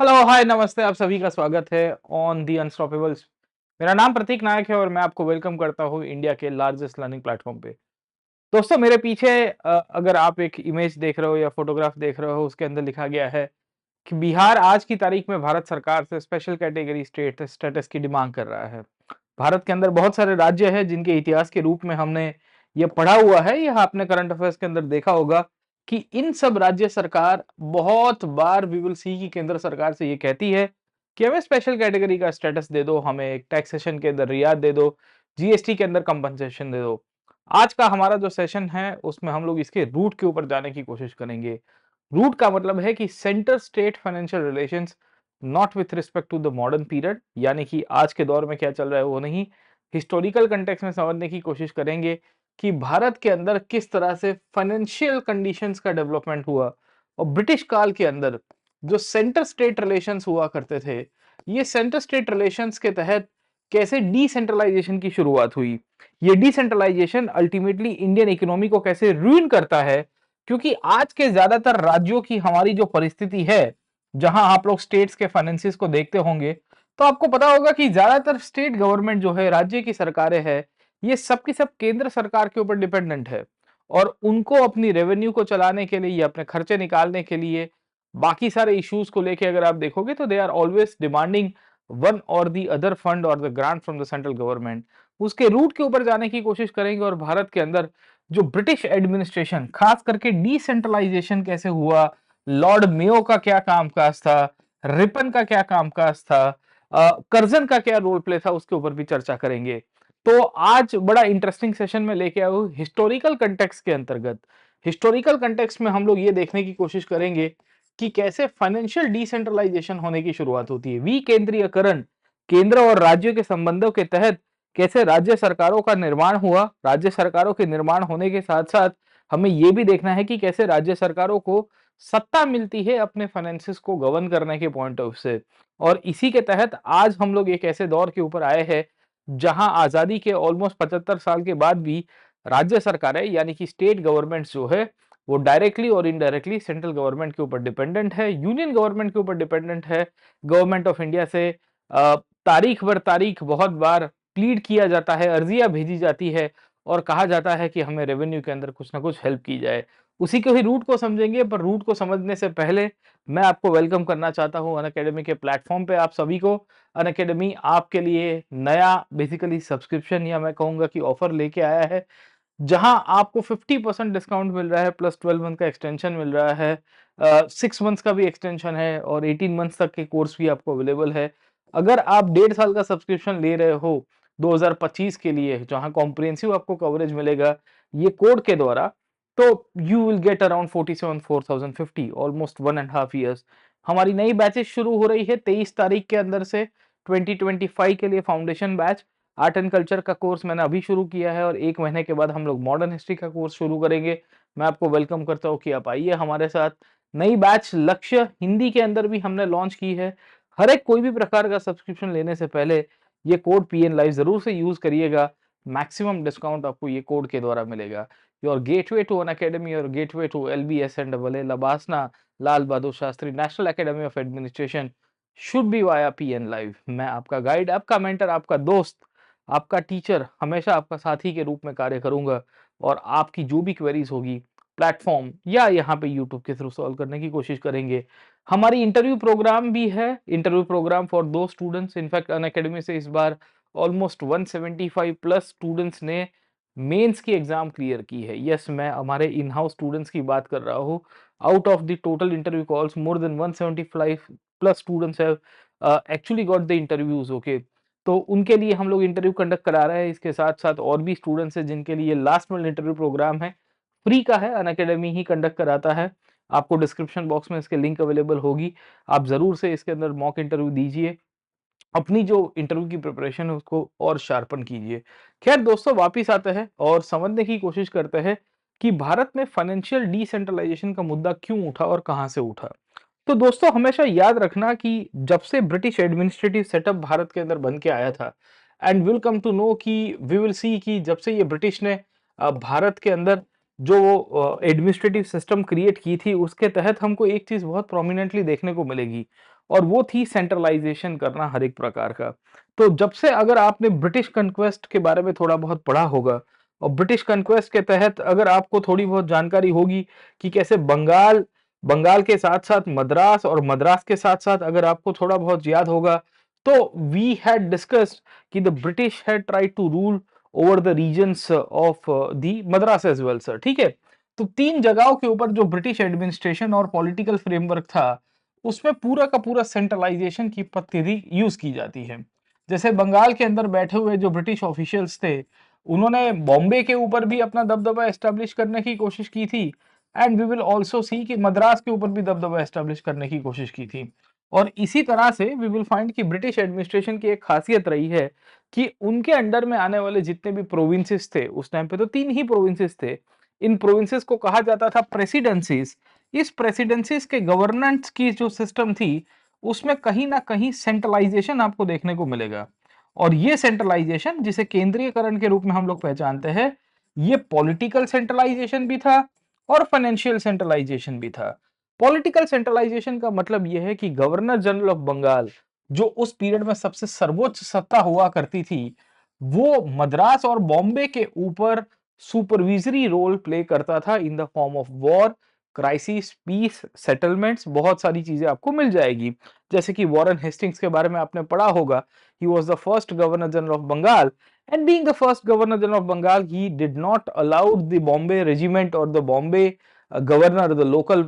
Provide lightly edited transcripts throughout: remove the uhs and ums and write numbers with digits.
Hello, हाय, नमस्ते। आप सभी का स्वागत है ऑन दी अनस्टॉपेबल्स। मेरा नाम प्रतीक नायक है और मैं आपको वेलकम करता हूँ इंडिया के लार्जेस्ट लर्निंग प्लेटफॉर्म पे। दोस्तों, मेरे पीछे अगर आप एक इमेज देख रहे हो या फोटोग्राफ देख रहे हो, उसके अंदर लिखा गया है कि बिहार आज की तारीख में भारत सरकार से स्पेशल कैटेगरी स्टेट स्टेटस की डिमांड कर रहा है। भारत के अंदर बहुत सारे राज्य हैं जिनके इतिहास के रूप में हमने ये पढ़ा हुआ है, यह आपने करंट अफेयर्स के अंदर देखा होगा कि इन सब राज्य सरकार बहुत बार वी विल सी की केंद्र सरकार से ये कहती है कि हमें स्पेशल कैटेगरी का स्टेटस दे दो, हमें एक टैक्सेशन के अंदर रियायत दे दो, जीएसटी के अंदर कंपनसेशन दे दो। आज का हमारा जो सेशन है उसमें हम लोग इसके रूट के ऊपर जाने की कोशिश करेंगे। रूट का मतलब है कि centre state financial relations not with respect to the modern period, यानी कि आज के दौर में क्या चल रहा है वो नहीं, हिस्टोरिकल कंटेक्स्ट में समझने की कोशिश करेंगे कि भारत के अंदर किस तरह से फाइनेंशियल कंडीशंस का डेवलपमेंट हुआ और ब्रिटिश काल के अंदर जो सेंटर स्टेट रिलेशंस हुआ करते थे, ये सेंटर स्टेट रिलेशंस के तहत कैसे डिसेंट्रलाइजेशन की शुरुआत हुई। ये डिसेंट्रलाइजेशन अल्टीमेटली इंडियन इकोनॉमी को कैसे रूइन करता है, क्योंकि आज के ज्यादातर राज्यों की हमारी जो परिस्थिति है, जहां आप लोग स्टेट्स के फाइनेंसिस को देखते होंगे, तो आपको पता होगा कि ज्यादातर स्टेट गवर्नमेंट जो है, राज्य की सरकारें हैं, ये सब की सब केंद्र सरकार के ऊपर डिपेंडेंट है। और उनको अपनी रेवेन्यू को चलाने के लिए या अपने खर्चे निकालने के लिए बाकी सारे इश्यूज को लेके अगर आप देखोगे तो they are always demanding one और द अदर फंड और the grant from the central government. उसके रूट के ऊपर जाने की कोशिश करेंगे और भारत के अंदर जो ब्रिटिश एडमिनिस्ट्रेशन, खास करके डिसेंट्रलाइजेशन कैसे हुआ, लॉर्ड मेयो का क्या कामकाज था, रिपन का क्या कामकाज था, कर्जन का क्या रोल प्ले था, उसके ऊपर भी चर्चा करेंगे। तो आज बड़ा इंटरेस्टिंग सेशन में लेके आया हूँ हिस्टोरिकल कंटेक्स्ट के अंतर्गत। हिस्टोरिकल कंटेक्स्ट में हम लोग ये देखने की कोशिश करेंगे कि कैसे फाइनेंशियल डिसेंट्रलाइजेशन होने की शुरुआत होती है, विकेंद्रीयकरण, केंद्र और राज्यों के संबंधों के तहत कैसे राज्य सरकारों का निर्माण हुआ। राज्य सरकारों के निर्माण होने के साथ साथ हमें यह भी देखना है कि कैसे राज्य सरकारों को सत्ता मिलती है अपने फाइनेंसिस को गवर्न करने के पॉइंट ऑफ से। और इसी के तहत आज हम लोग एक ऐसे दौर के ऊपर आए हैं जहां आजादी के ऑलमोस्ट 75 साल के बाद भी राज्य सरकारें यानी कि स्टेट गवर्नमेंट्स जो है, वो डायरेक्टली और इनडायरेक्टली सेंट्रल गवर्नमेंट के ऊपर डिपेंडेंट है, यूनियन गवर्नमेंट के ऊपर डिपेंडेंट है। गवर्नमेंट ऑफ इंडिया से तारीख बर तारीख बहुत बार प्लीड किया जाता है, अर्जियां भेजी जाती है और कहा जाता है कि हमें रेवेन्यू के अंदर कुछ ना कुछ हेल्प की जाए। उसी के ही रूट को समझेंगे, पर रूट को समझने से पहले मैं आपको वेलकम करना चाहता हूं अनअकैडमी के प्लेटफॉर्म पे आप सभी को। अनअकैडमी आपके लिए नया बेसिकली सब्सक्रिप्शन या मैं कहूंगा कि ऑफर लेके आया है, जहां आपको 50% डिस्काउंट मिल रहा है, प्लस 12 मंथ का एक्सटेंशन मिल रहा है, 6 मंथ्स का भी एक्सटेंशन है और 18 मंथ्स तक के कोर्स भी आपको अवेलेबल है। अगर आप 1.5 साल का सब्सक्रिप्शन ले रहे हो 2025 के लिए, जहां कॉम्प्रिहेंसिव आपको कवरेज मिलेगा ये कोड के द्वारा, तो you will get around 47,450, almost 1.5 years. हमारी नई बैचेस शुरू हो रही है 23 तारीख के अंदर से 2025 के लिए foundation batch. Art and culture का कोर्स मैंने अभी शुरू किया है और 1 महीने के बाद हम लोग मॉडर्न हिस्ट्री का कोर्स शुरू करेंगे। मैं आपको वेलकम करता हूँ कि आप आइए हमारे साथ। नई बैच लक्ष्य हिंदी के अंदर भी हमने लॉन्च की है। हर एक कोई भी प्रकार का सब्सक्रिप्शन लेने से पहले ये कोड पीएन लाइव जरूर से यूज करिएगा। मैक्सिमम डिस्काउंट आपको ये कोड के द्वारा मिलेगा। Your gateway to Unacademy, your gateway to LBS and double A LBSNAA Lal Bahadur Shastri National Academy of Administration should be via PN live. मैं आपका गाइड, आपका मेंटर, आपका दोस्त, आपका टीचर, हमेशा आपका साथी के रूप में कार्य करूंगा और आपकी जो भी क्वेरीज होगी प्लेटफॉर्म या यहाँ पे यूट्यूब के थ्रू सॉल्व करने की कोशिश करेंगे। हमारी इंटरव्यू प्रोग्राम भी है, इंटरव्यू प्रोग्राम फॉर दो स्टूडेंट्स। इनफैक्ट अनअकैडमी से इस बार ऑलमोस्ट 175 प्लस स्टूडेंट्स ने मेंस की एग्जाम क्लियर की है। यस, मैं हमारे इन हाउस स्टूडेंट्स की बात कर रहा हूँ। Out of the total interview calls, more than 175 plus students have actually got the interviews. Okay, तो उनके लिए हम लोग इंटरव्यू कंडक्ट करा रहे हैं। इसके साथ-साथ और भी स्टूडेंट्स हैं जिनके लिए लास्ट मिनट इंटरव्यू प्रोग्राम है, फ्री का है, अनअकैडमी ही कंडक्ट कराता है। आपको डिस्क्रिप्शन बॉक्स में इसकी लिंक अवेलेबल होगी। आप ज़रूर से इसके अंदर मॉक इंटरव्यू दीजिए। अपनी जो इंटरव्यू की प्रिपरेशन है उसको और शार्पन कीजिए। खैर दोस्तों, वापिस आते हैं और समझने की कोशिश करते हैं कि भारत में फाइनेंशियल डिसेंट्रलाइजेशन का मुद्दा क्यों उठा और कहाँ से उठा। तो दोस्तों, हमेशा याद रखना कि जब से ब्रिटिश एडमिनिस्ट्रेटिव सेटअप भारत के अंदर बन के आया था, and will come to know कि वी विल सी कि जब से ये ब्रिटिश ने भारत के अंदर जो एडमिनिस्ट्रेटिव सिस्टम क्रिएट की थी, उसके तहत हमको एक चीज बहुत प्रोमिनेंटली देखने को मिलेगी। और वो थी सेंट्रलाइजेशन करना हर एक प्रकार का। तो जब से अगर आपने ब्रिटिश कॉन्क्वेस्ट के बारे में थोड़ा बहुत पढ़ा होगा और ब्रिटिश कॉन्क्वेस्ट के तहत अगर आपको थोड़ी बहुत जानकारी होगी कि कैसे बंगाल बंगाल के साथ-साथ मद्रास और मद्रास के साथ-साथ अगर आपको थोड़ा बहुत याद होगा, तो वी हैड डिस्कस्ड कि the British had tried to rule over the regions of the Madras as well sir, ठीक है? तो 3 जगहों के ऊपर जो ब्रिटिश एडमिनिस्ट्रेशन और पॉलिटिकल फ्रेमवर्क था, उसमें पूरा का पूरा सेंट्रलाइजेशन की पद्धति यूज़ की जाती है। जैसे बंगाल के अंदर बैठे हुए जो ब्रिटिश ऑफिशियल्स थे, उन्होंने बॉम्बे के ऊपर भी अपना दबदबा एस्टेब्लिश करने की कोशिश की थी and we will also see कि मद्रास के ऊपर भी दबदबा एस्टेब्लिश करने की कोशिश की थी। और इसी तरह से वी विल फाइंड कि ब्रिटिश एडमिनिस्ट्रेशन की एक खासियत रही है कि उनके अंडर में आने वाले जितने भी प्रोविंसेस थे, उस टाइम पे तो 3 ही प्रोविंसेस थे। इन प्रोविंसेस को कहा जाता था प्रेसिडेंसीज। इस प्रेसिडेंसीज के गवर्नेंस की जो सिस्टम थी, उसमें कहीं न कहीं सेंट्रलाइजेशन आपको देखने को मिलेगा। और ये सेंट्रलाइजेशन जिसे केंद्रीयकरण के रूप में हम लोग पहचानते हैं, ये पॉलिटिकल सेंट्रलाइजेशन भी था और फाइनेंशियल सेंट्रलाइजेशन भी था। पॉलिटिकल सेंट्रलाइजेशन का मतलब यह है कि गवर्नर जनरल ऑफ बंगाल, जो उस पीरियड में सबसे सर्वोच्च सत्ता हुआ करती थी, वो मद्रास और बॉम्बे के ऊपर सुपरविजरी रोल प्ले करता था in the form of war, crisis, peace, settlements, बहुत सारी चीजें आपको मिल जाएगी। जैसे कि वॉरेन हेस्टिंग्स के बारे में आपने पढ़ा होगा, he was the first governor general of Bengal and being the first governor general of Bengal, he did not allow the Bombay regiment or the Bombay governor, the local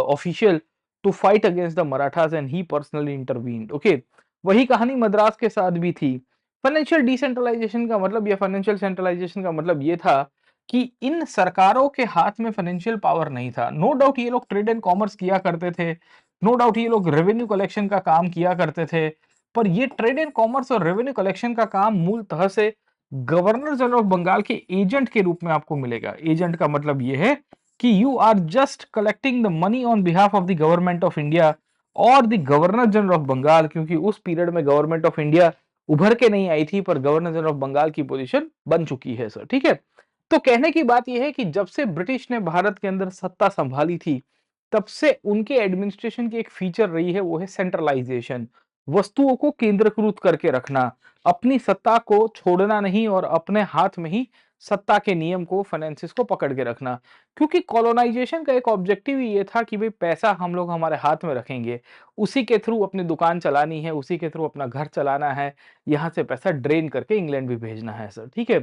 official, to fight against the Marathas, and he personally intervened. Okay, वही कहानी मद्रास के साथ भी थी। Financial decentralisation का मतलब या financial centralisation का मतलब ये था कि इन सरकारों के हाथ में फाइनेंशियल पावर नहीं था। नो डाउट ये लोग ट्रेड एंड कॉमर्स किया करते थे, नो डाउट ये लोग रेवेन्यू कलेक्शन का काम किया करते थे, पर ये ट्रेड एंड कॉमर्स और रेवेन्यू कलेक्शन का काम मूलतः से गवर्नर जनरल ऑफ बंगाल के एजेंट के रूप में आपको मिलेगा। एजेंट का मतलब यह है कि you are just collecting the money on behalf of the government of India और the governor general of Bengal, क्योंकि उस पीरियड में गवर्नमेंट ऑफ इंडिया उभर के नहीं आई थी, पर गवर्नर जनरल ऑफ बंगाल की पोजीशन बन चुकी है सर, ठीक है? तो कहने की बात यह है कि जब से ब्रिटिश ने भारत के अंदर सत्ता संभाली थी, तब से उनके एडमिनिस्ट्रेशन की एक फीचर रही है, वो है सेंट्रलाइजेशन। वस्तुओं को केंद्रीकृत करके रखना, अपनी सत्ता को छोड़ना नहीं और अपने हाथ में ही सत्ता के नियम को, फाइनेंसिस को पकड़ के रखना। क्योंकि कॉलोनाइजेशन का एक ऑब्जेक्टिव ही ये था कि भाई पैसा हम लोग हमारे हाथ में रखेंगे, उसी के थ्रू अपनी दुकान चलानी है, उसी के थ्रू अपना घर चलाना है, यहाँ से पैसा ड्रेन करके इंग्लैंड भी भेजना है सर, ठीक है?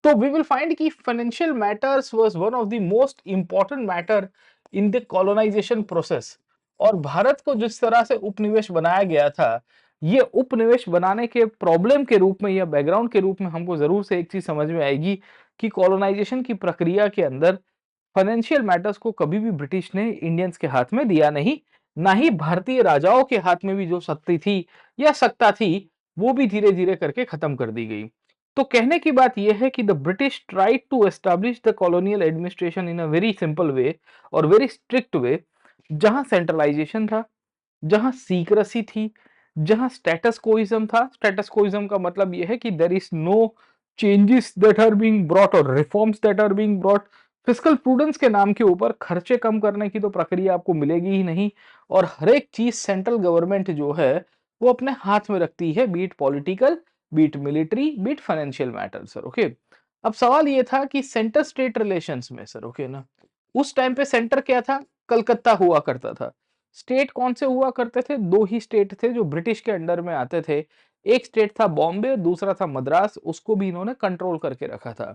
तो वी विल फाइंड कि financial matters was one of the most important matter in the colonization process. और भारत को जिस तरह से उपनिवेश बनाया गया था, ये उपनिवेश बनाने के प्रॉब्लम के रूप में या बैकग्राउंड के रूप में हमको जरूर से एक चीज समझ में आएगी कि कॉलोनाइजेशन की प्रक्रिया के अंदर फाइनेंशियल मैटर्स को कभी भी ब्रिटिश ने इंडियंस के हाथ में दिया नहीं, ना ही भारतीय राजाओं के हाथ में भी जो शक्ति थी या सत्ता थी, वो भी धीरे धीरे करके खत्म कर दी गई। तो कहने की बात यह है कि the British tried to establish the colonial administration in a very simple way और वेरी स्ट्रिक्ट वे, जहां सेंट्रलाइजेशन था, जहां सीक्रेसी थी, जहां स्टेटस कोइज्म था। स्टेटस कोइज्म का मतलब यह है कि there is no changes that are being brought और reforms that are being brought. Fiscal prudence के नाम के ऊपर खर्चे कम करने की तो प्रक्रिया आपको मिलेगी ही नहीं, और हर एक चीज सेंट्रल गवर्नमेंट जो है वो अपने हाथ में रखती है, be it political, be it military, be it financial matter sir, okay? अब सवाल ये था कि सेंटर स्टेट रिलेशंस में सर, ओके ना, उस टाइम पे सेंटर क्या था? कलकत्ता हुआ करता था। स्टेट कौन से हुआ करते थे? 2 ही स्टेट थे जो ब्रिटिश के अंडर में आते थे। एक स्टेट था बॉम्बे, दूसरा था मद्रास, उसको भी इन्होंने कंट्रोल करके रखा था।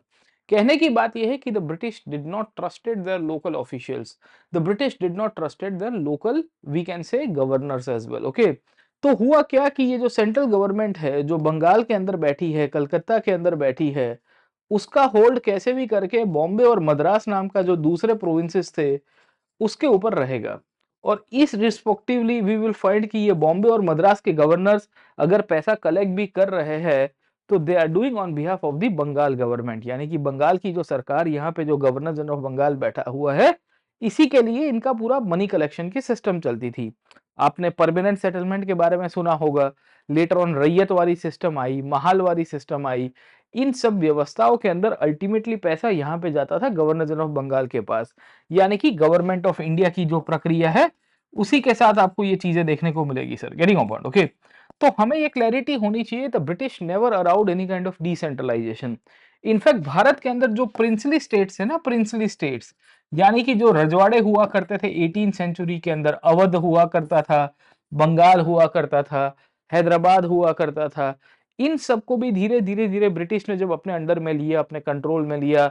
कहने की बात यह है कि the British did not trusted their local officials. The British did not trusted their local, we can say, governors as well, okay? तो हुआ क्या कि ये जो सेंट्रल गवर्नमेंट है, जो बंगाल के अंदर बैठी है, कलकत्ता के अंदर बैठी है, उसका होल्ड कैसे भी करके बॉम्बे और मद्रास नाम का जो दूसरे प्रोविंसेस थे, उसके ऊपर रहेगा। और इस रिस्पेक्टिवली वी विल फाइंड कि ये बॉम्बे और मद्रास के गवर्नर्स अगर पैसा कलेक्ट भी कर रहे हैं, तो they are doing on behalf of the Bengal government, यानी कि बंगाल की जो सरकार, यहाँ पे जो गवर्नर जनरल ऑफ बंगाल बैठा हुआ है, इसी के लिए इनका पूरा मनी कलेक्शन की सिस्टम चलती थी। आपने परमानेंट सेटलमेंट के बारे में सुना होगा, लेटर ऑन रैयत वाली सिस्टम आई, महाल वाली सिस्टम आई। इन सब व्यवस्थाओं के अंदर अल्टीमेटली पैसा यहाँ पे जाता था गवर्नर जनरल ऑफ बंगाल के पास, यानी कि गवर्नमेंट ऑफ इंडिया की जो प्रक्रिया है उसी के साथ आपको ये चीजें देखने को मिलेगी sir. Getting a point? Okay. तो हमें ये क्लैरिटी होनी चाहिए, the British never allowed any kind of decentralization. In fact Bharat के अंदर जो प्रिंसली स्टेट्स है ना, प्रिंसली स्टेट्स, यानी कि जो रजवाड़े हुआ करते थे 18 सेंचुरी के अंदर, अवध हुआ करता था, बंगाल हुआ करता था, हैदराबाद हुआ करता था, इन सबको भी धीरे धीरे धीरे ब्रिटिश ने जब अपने अंडर में लिया, अपने कंट्रोल में लिया,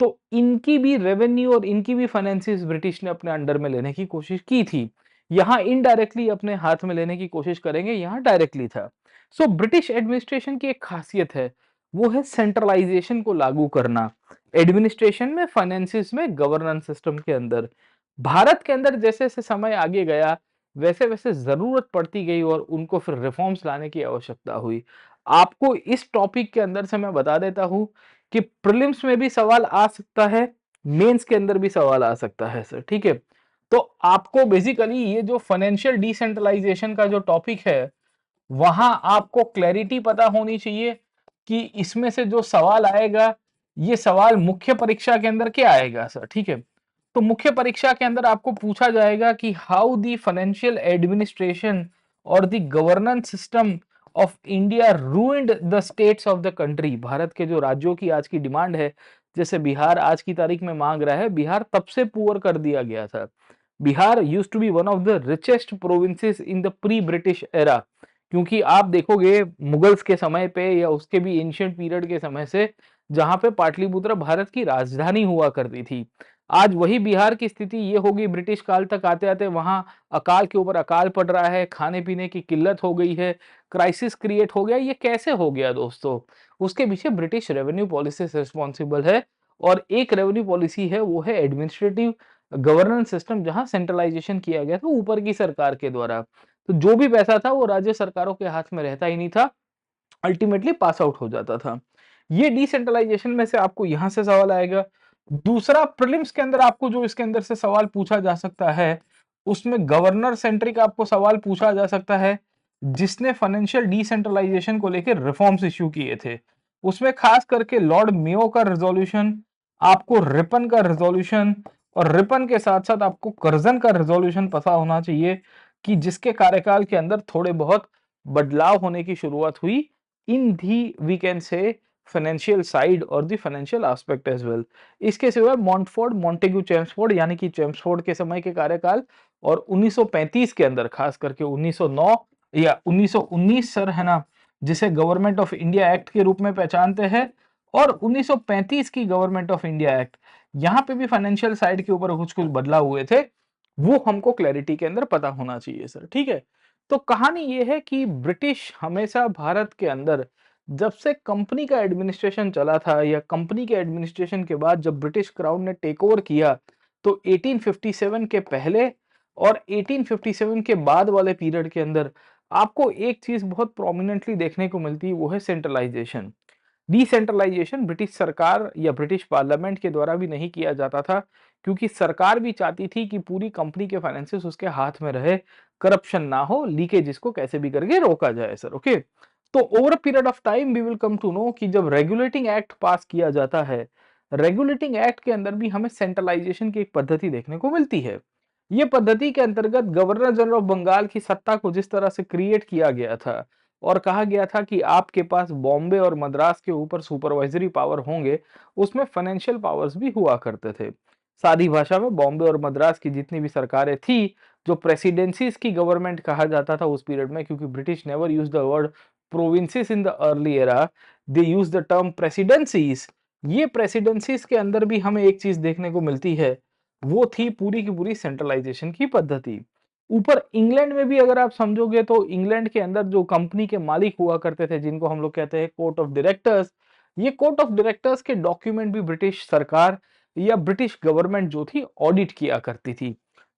तो इनकी भी रेवेन्यू और इनकी भी फाइनेंसिस ब्रिटिश ने अपने अंडर में लेने की कोशिश की थी। यहाँ इनडायरेक्टली अपने हाथ में लेने की कोशिश करेंगे, यहाँ डायरेक्टली था। सो ब्रिटिश एडमिनिस्ट्रेशन की एक खासियत है, वो है सेंट्रलाइजेशन को लागू करना, एडमिनिस्ट्रेशन में, फाइनेंसिस में, गवर्नेंस सिस्टम के अंदर। भारत के अंदर जैसे जैसे समय आगे गया, वैसे वैसे जरूरत पड़ती गई और उनको फिर रिफॉर्म्स लाने की आवश्यकता हुई। आपको इस टॉपिक के अंदर से मैं बता देता हूं कि प्रीलिम्स में भी सवाल आ सकता है, मेंस के अंदर भी सवाल आ सकता है सर, ठीक है। तो आपको बेसिकली ये जो फाइनेंशियल डिसेंट्रलाइजेशन का जो टॉपिक है, वहां आपको क्लैरिटी पता होनी चाहिए कि इसमें से जो सवाल आएगा, ये सवाल मुख्य परीक्षा के अंदर क्या आएगा सर, ठीक है। तो मुख्य परीक्षा के अंदर आपको पूछा जाएगा कि हाउ द फाइनेंशियल एडमिनिस्ट्रेशन और the governance system of India ruined the states of the country. Bharat के जो राज्यों की आज की डिमांड है, जैसे बिहार आज की तारीख में मांग रहा है, बिहार तब से पुअर कर दिया गया था। Bihar used to be one of the richest provinces in the pre British era, क्योंकि आप देखोगे मुगल्स के समय पे या उसके भी एंशिएंट पीरियड के समय से, जहां पे पाटलिपुत्र भारत की राजधानी हुआ करती थी, आज वही बिहार की स्थिति ये होगी। ब्रिटिश काल तक आते आते वहां अकाल के ऊपर अकाल पड़ रहा है, खाने पीने की किल्लत हो गई है, क्राइसिस क्रिएट हो गया। ये कैसे हो गया दोस्तों? उसके पीछे ब्रिटिश रेवेन्यू पॉलिसी रिस्पॉन्सिबल है, और एक रेवेन्यू पॉलिसी है, वो है एडमिनिस्ट्रेटिव गवर्नेंस सिस्टम, जहां सेंट्रलाइजेशन किया गया था ऊपर की सरकार के द्वारा। तो जो भी पैसा था वो राज्य सरकारों के हाथ में रहता ही नहीं था, अल्टीमेटली पास आउट हो जाता था। ये डिसेंट्रलाइजेशन में से आपको यहां से सवाल आएगा। दूसरा, प्रीलिम्स के अंदर आपको जो इसके अंदर से सवाल पूछा जा सकता है, उसमें गवर्नर सेंट्रिक आपको सवाल पूछा जा सकता है, जिसने फाइनेंशियल डिसेंट्रलाइजेशन को लेकर रिफॉर्म्स इश्यू किए थे। उसमें खास करके लॉर्ड मेयो का रिजोल्यूशन, आपको रिपन का रिजोल्यूशन, और रिपन के साथ साथ आपको कर्जन का रिजोल्यूशन पता होना चाहिए, कि जिसके कार्यकाल के अंदर थोड़े बहुत बदलाव होने की शुरुआत हुई in the, we can say, financial side और the financial aspect as well. इसके सिवाय मॉन्टफोर्ड, मॉन्टेग्यू चेम्सफोर्ड, यानी कि चेम्सफोर्ड के समय के कार्यकाल, और 1935 के अंदर खास करके 1909 या 1919 सर, है ना, जिसे गवर्नमेंट ऑफ इंडिया एक्ट के रूप में पहचानते हैं, और 1935 की गवर्नमेंट ऑफ इंडिया एक्ट, यहाँ पे भी फाइनेंशियल साइड के ऊपर कुछ कुछ बदलाव हुए थे, वो हमको क्लैरिटी के अंदर पता होना चाहिए सर, ठीक है। तो कहानी ये है कि ब्रिटिश हमेशा भारत के अंदर, जब से कंपनी का एडमिनिस्ट्रेशन चला था, या कंपनी के एडमिनिस्ट्रेशन के बाद जब ब्रिटिश क्राउन ने टेक ओवर किया, तो 1857 के पहले और 1857 के बाद वाले पीरियड के अंदर आपको एक चीज बहुत प्रोमिनेंटली देखने को मिलती है, वो है सेंट्रलाइजेशन। डिसेंट्रलाइजेशन ब्रिटिश सरकार या ब्रिटिश पार्लियामेंट के द्वारा भी नहीं किया जाता था, क्योंकि सरकार भी चाहती थी कि पूरी कंपनी के फाइनेंसेस उसके हाथ में रहे, करप्शन ना हो, लीकेज को कैसे भी करके रोका जाए सर, ओके। तो over a period of time we will come to know कि जब रेगुलेटिंग एक्ट पास किया जाता है, रेगुलेटिंग एक्ट के अंदर भी हमें सेंट्रलाइजेशन की एक पद्धति देखने को मिलती है। ये पद्धति के अंतर्गत गवर्नर जनरल ऑफ बंगाल की सत्ता को जिस तरह से क्रिएट किया गया था, और कहा गया था कि आपके पास बॉम्बे और मद्रास के ऊपर सुपरवाइजरी पावर होंगे, उसमें फाइनेंशियल पावर्स भी हुआ करते थे। सादी भाषा में बॉम्बे और मद्रास की जितनी भी सरकारें थी, जो प्रेसिडेंसीज की गवर्नमेंट कहा जाता था उस पीरियड में, क्योंकि British never use the word provinces in the early era, they use the term presidencies. ये प्रेसिडेंसीज के अंदर भी हमें एक चीज देखने को मिलती है, वो थी पूरी की पूरी सेंट्रलाइजेशन की पद्धति। ऊपर इंग्लैंड में भी अगर आप समझोगे, तो इंग्लैंड के अंदर जो कंपनी के मालिक हुआ करते थे, जिनको हम लोग कहते हैं कोर्ट ऑफ डायरेक्टर्स, ये कोर्ट ऑफ डायरेक्टर्स के डॉक्यूमेंट भी ब्रिटिश सरकार या ब्रिटिश गवर्नमेंट जो थी ऑडिट किया करती थी।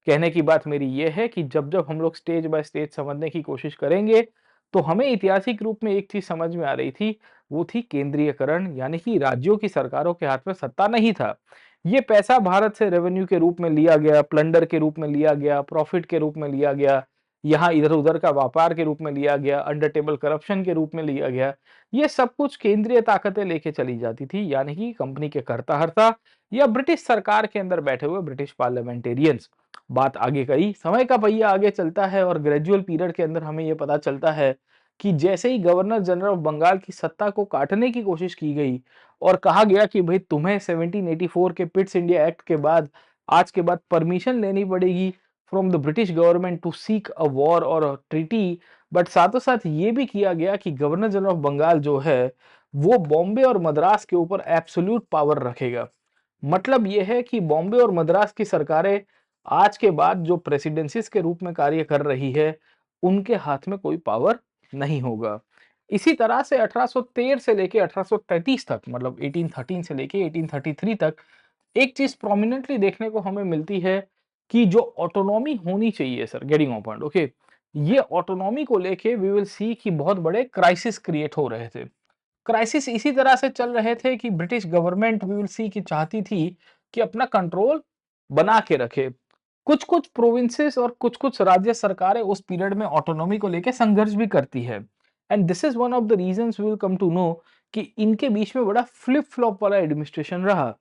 कहने की बात मेरी ये है कि जब जब हम लोग स्टेज बाय स्टेज समझने की कोशिश करेंगे, तो हमें ऐतिहासिक रूप में एक चीज समझ में आ रही थी, वो थी केंद्रीयकरण, यानी कि राज्यों की सरकारों के हाथ में सत्ता नहीं था। ये पैसा भारत से रेवेन्यू के रूप में लिया गया, प्लंडर के रूप में लिया गया, प्रॉफिट के रूप में लिया गया, यहाँ इधर-उधर का व्यापार के रूप में लिया गया, अंडर टेबल करप्शन के रूप में लिया गया। ये सब कुछ केंद्रीय ताकतें लेके चली जाती थी, यानी कि कंपनी के कर्ता-हर्ता या ब्रिटिश सरकार के अंदर बैठे हुए ब्रिटिश पार्लियामेंटेरियंस। बात आगे करी, समय का पहिया आगे चलता है और ग्रेजुअल पीरियड के अंदर हमें ये पता चलता है कि जैसे ही गवर्नर जनरल ऑफ बंगाल की सत्ता को काटने की कोशिश की गई और कहा गया कि भाई तुम्हें 1784 के पिट्स इंडिया एक्ट के बाद आज के बाद परमिशन लेनी पड़ेगी from the British government to seek a war और अ ट्रीटी, बट साथों साथ ये भी किया गया कि गवर्नर जनरल ऑफ बंगाल जो है वो बॉम्बे और मद्रास के ऊपर एब्सोल्यूट पावर रखेगा। मतलब ये है कि बॉम्बे और मद्रास की सरकारें आज के बाद जो प्रेसिडेंसीज के रूप में कार्य कर रही है, उनके हाथ में कोई पावर नहीं होगा। इसी तरह से 1813 से लेके 1833 तक, मतलब 1813 से लेके 1833 तक एक चीज प्रोमिनेंटली देखने को हमें मिलती है कि जो ऑटोनॉमी होनी चाहिए sir, getting on point, okay, ये ऑटोनॉमी को लेके वी विल सी कि बहुत बड़े क्राइसिस क्रिएट हो रहे थे। क्राइसिस इसी तरह से चल रहे थे कि British government we will see की चाहती थी कि अपना कंट्रोल बना के रखे। कुछ-कुछ प्रोविंसेस और कुछ-कुछ राज्य सरकारें उस पीरियड में ऑटोनॉमी को लेके संघर्ष भी करती है। And this is one of the reasons we will come to know कि इनके बीच में बड़ा फ्लिप फ्लॉप वाला एडमिनिस्ट्रेशन रहा।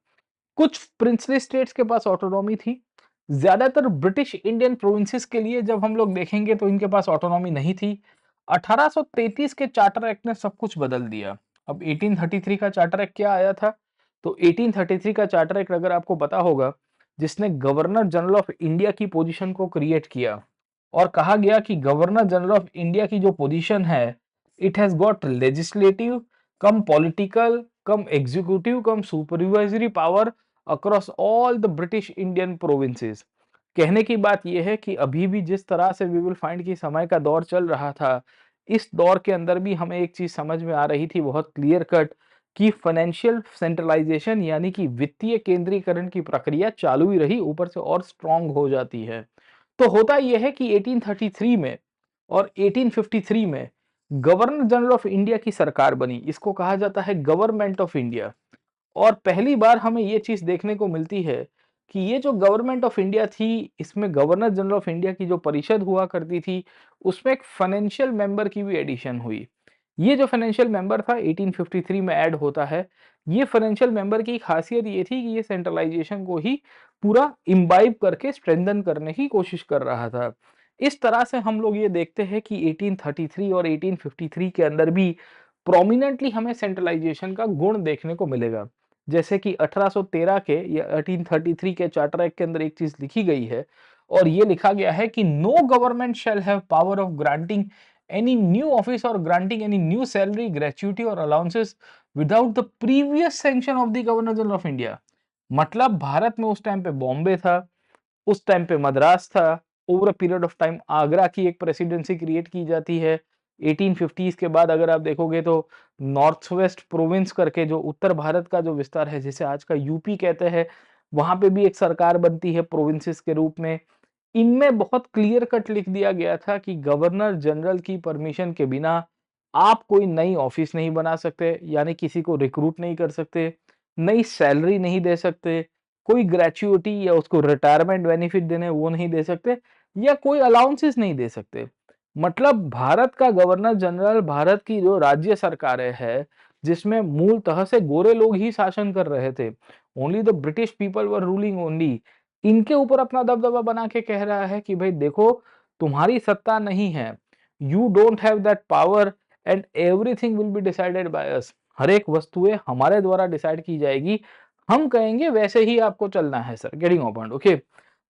कुछ प्रिंसली स्टेट्स के पास ऑटोनॉमी थी। ज्यादातर ब्रिटिश इंडियन प्रोविंसेस के लिए जब हम लोग देखेंगे तो इनके पास ऑटोनॉमी नहीं थी। 1833 के चार्टर एक्ट ने सब कुछ बदल दिया। अब 1833 का चार्टर एक्ट क्या आया था? तो 1833 का चार्टर एक्ट अगर आपको पता होगा, जिसने गवर्नर जनरल ऑफ इंडिया की पोजीशन को क्रिएट किया और कहा गया कि गवर्नर जनरल ऑफ इंडिया की जो पोजीशन है, it has got legislative come political come executive come supervisory power across all the British Indian provinces. कहने की बात यह है कि अभी भी जिस तरह से वी विल फाइंड कि समय का दौर चल रहा था, इस दौर के अंदर भी हमें एक चीज समझ में आ रही थी बहुत क्लियर कट कि फाइनेंशियल सेंट्रलाइजेशन यानी कि वित्तीय केंद्रीकरण की प्रक्रिया चालू ही रही, ऊपर से और स्ट्रांग हो जाती है। तो होता यह है कि 1833 में और 1853 में गवर्नर जनरल ऑफ इंडिया की सरकार बनी। इसको कहा जाता है गवर्नमेंट ऑफ इंडिया। और पहली बार हमें ये चीज देखने को मिलती है कि ये जो गवर्नमेंट ऑफ इंडिया थी, इसमें गवर्नर जनरल ऑफ इंडिया की जो परिषद हुआ करती थी, उसमें एक फाइनेंशियल मेंबर की भी एडिशन हुई। ये जो फाइनेंशियल मेंबर था 1853 में ऐड होता है। ये फाइनेंशियल मेंबर की खासियत ये थी कि ये सेंट्रलाइजेशन को ही पूरा इम्बाइब करके स्ट्रेंथन करने की कोशिश कर रहा था। इस तरह से हम लोग ये देखते हैं कि 1833 और 1853 के अंदर भी प्रोमिनेंटली हमें सेंट्रलाइजेशन का गुण देखने को मिलेगा। जैसे कि 1813 के या 1833 के चार्टर एक्ट के अंदर एक चीज लिखी गई है और ये लिखा गया है कि no government shall have power of granting any new office और granting any new salary gratuity और allowances without the previous sanction of the governor general of India. मतलब भारत में उस टाइम पे बॉम्बे था, उस टाइम पे मद्रास था, over a period of time Agra की एक प्रेसिडेंसी क्रिएट की जाती है। 1850s के बाद अगर आप देखोगे तो नॉर्थ वेस्ट प्रोविंस करके जो उत्तर भारत का जो विस्तार है, जिसे आज का यूपी कहते हैं, वहां पे भी एक सरकार बनती है प्रोविंसेस के रूप में। इनमें बहुत क्लियर कट लिख दिया गया था कि गवर्नर जनरल की परमिशन के बिना आप कोई नई ऑफिस नहीं बना सकते, यानी किसी को रिक्रूट नहीं कर सकते, नई सैलरी नहीं दे सकते, कोई ग्रेच्युटी या उसको रिटायरमेंट बेनिफिट देने वो नहीं दे सकते, या कोई अलाउंसेस नहीं दे सकते। मतलब भारत का गवर्नर जनरल, भारत की जो राज्य सरकारें है, जिसमें मूलतः से गोरे लोग ही शासन कर रहे थे, only the British people were ruling only, इनके ऊपर अपना दबदबा बना के कह रहा है कि भाई देखो, तुम्हारी सत्ता नहीं है, you don't have that power and everything will be decided by us. हर एक वस्तुएं हमारे द्वारा डिसाइड की जाएगी, हम कहेंगे वैसे ही आपको चलना है sir, getting on point, okay.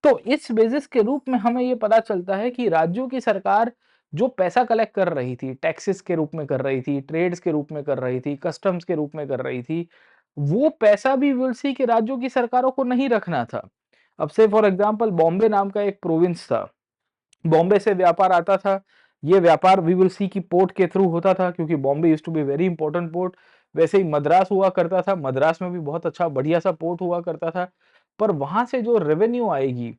तो इस बेसिस के रूप में हमें ये पता चलता है कि राज्यों की सरकार जो पैसा कलेक्ट कर रही थी, टैक्सेस के रूप में कर रही थी, ट्रेड्स के रूप में कर रही थी, कस्टम्स के रूप में कर रही थी, वो पैसा भी विल सी कि राज्यों की सरकारों को नहीं रखना था। अब से फॉर एग्जांपल बॉम्बे नाम का एक प्रोविंस था, बॉम्बे से व्यापार आता था। ये व्यापार वी विल सी की पोर्ट के थ्रू होता था, क्योंकि Bombay used to be very important port. वैसे ही मद्रास हुआ करता था, मद्रास में भी बहुत अच्छा बढ़िया सा पोर्ट हुआ करता था। पर वहां से जो रेवेन्यू आएगी,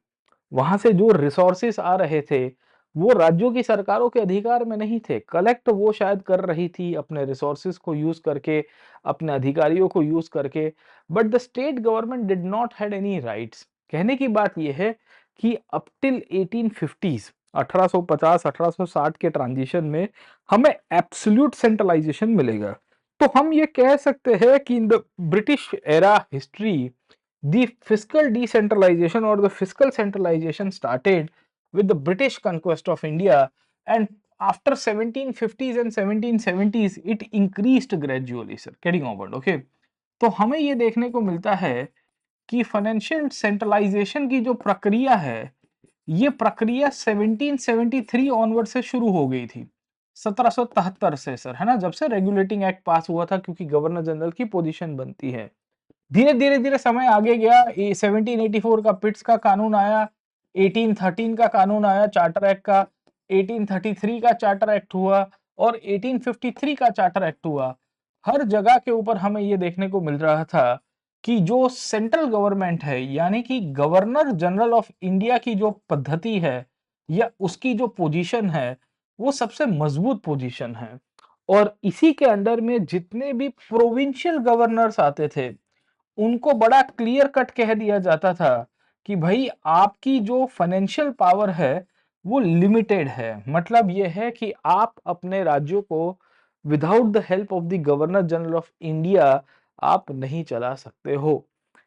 वहां से जो रिसोर्सेस आ रहे थे, वो राज्यों की सरकारों के अधिकार में नहीं थे। कलेक्ट वो शायद कर रही थी अपने रिसोर्सेस को यूज करके, अपने अधिकारियों को यूज करके, but the state government did not had any rights. कहने की बात यह है कि अप टिल 1850s, 1850 1860 के ट्रांजिशन में हमें एब्सोल्यूट सेंट्रलाइजेशन मिलेगा। तो हम ये कह सकते हैं कि in the British era history The fiscal decentralization or the fiscal centralization started with the British conquest of India, and after 1750s and 1770s it increased gradually sir, getting onward. Okay, तो हमें ये देखने को मिलता है कि financial centralisation की जो प्रक्रिया है, ये प्रक्रिया 1773 ऑनवर्ड से शुरू हो गई थी, 1773 से सर, है ना, जब से रेगुलेटिंग एक्ट पास हुआ था, क्योंकि गवर्नर जनरल की पोजीशन बनती है। धीरे-धीरे समय आगे गया, ये 1784 का पिट्स का कानून आया, 1813 का कानून आया चार्टर एक्ट का, 1833 का चार्टर एक्ट हुआ और 1853 का चार्टर एक्ट हुआ। हर जगह के ऊपर हमें ये देखने को मिल रहा था कि जो सेंट्रल गवर्नमेंट है, यानी कि गवर्नर जनरल ऑफ इंडिया की जो पद्धति है या उसकी जो पोजीशन है, वो सबसे मजबूत पोजीशन है। और इसी के अंडर में जितने भी प्रोविंशियल गवर्नर्स आते थे, उनको बड़ा क्लियर कट कह दिया जाता था कि भाई आपकी जो फाइनेंशियल पावर है वो लिमिटेड है। मतलब ये है कि आप अपने राज्यों को without the help of the governor general of India आप नहीं चला सकते हो।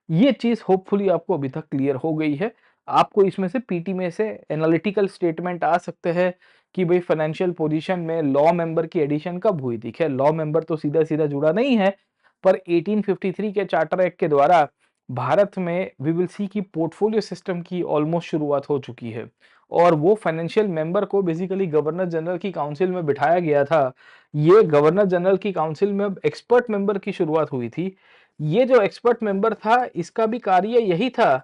ये चीज होपफुली आपको अभी तक क्लियर हो गई है। आपको इसमें से पीटी में से एनालिटिकल स्टेटमेंट आ सकते हैं कि भाई फाइनेंशियल पोजीशन में लॉ मेंबर की एडिशन कब हुई थी। खैर लॉ मेंबर तो सीधा सीधा जुड़ा नहीं है, पर 1853 के चार्टर एक्ट के द्वारा भारत में वी विल सी की पोर्टफोलियो सिस्टम की ऑलमोस्ट शुरुआत हो चुकी है और वो फाइनेंशियल मेंबर को बेसिकली गवर्नर जनरल की काउंसिल में बिठाया गया था। ये गवर्नर जनरल की काउंसिल में एक्सपर्ट मेंबर की शुरुआत हुई थी। ये जो एक्सपर्ट मेंबर था, इसका भी कार्य यही था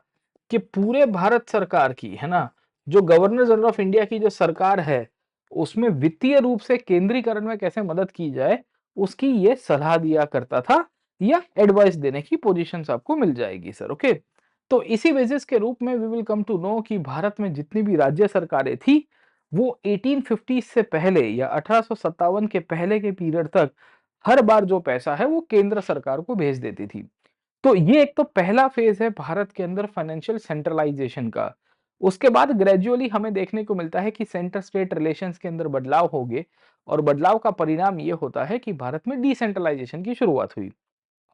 कि पूरे भारत सरकार की, है ना, जो गवर्नर जनरल ऑफ इंडिया की जो सरकार है, उसमें वित्तीय रूप से केंद्रीकरण में कैसे मदद की जाए, उसकी ये सलाह दिया करता था या एडवाइस देने की पोजीशंस आपको मिल जाएगी सर। ओके, तो इसी बेसिस के रूप में we will come to know कि भारत में जितनी भी राज्य सरकारें थी, वो 1850 से पहले या 1857 के पहले के पीरियड तक हर बार जो पैसा है वो केंद्र सरकार को भेज देती थी। तो ये एक तो पहला फेज है भारत के अंदर फाइनेंशियल सेंट्रलाइजेशन का। उसके बाद ग्रेजुअली हमें देखने को मिलता है कि सेंटर स्टेट रिलेशंस के अंदर बदलाव हो गए और बदलाव का परिणाम ये होता है कि भारत में डिसेंट्रलाइजेशन की शुरुआत हुई।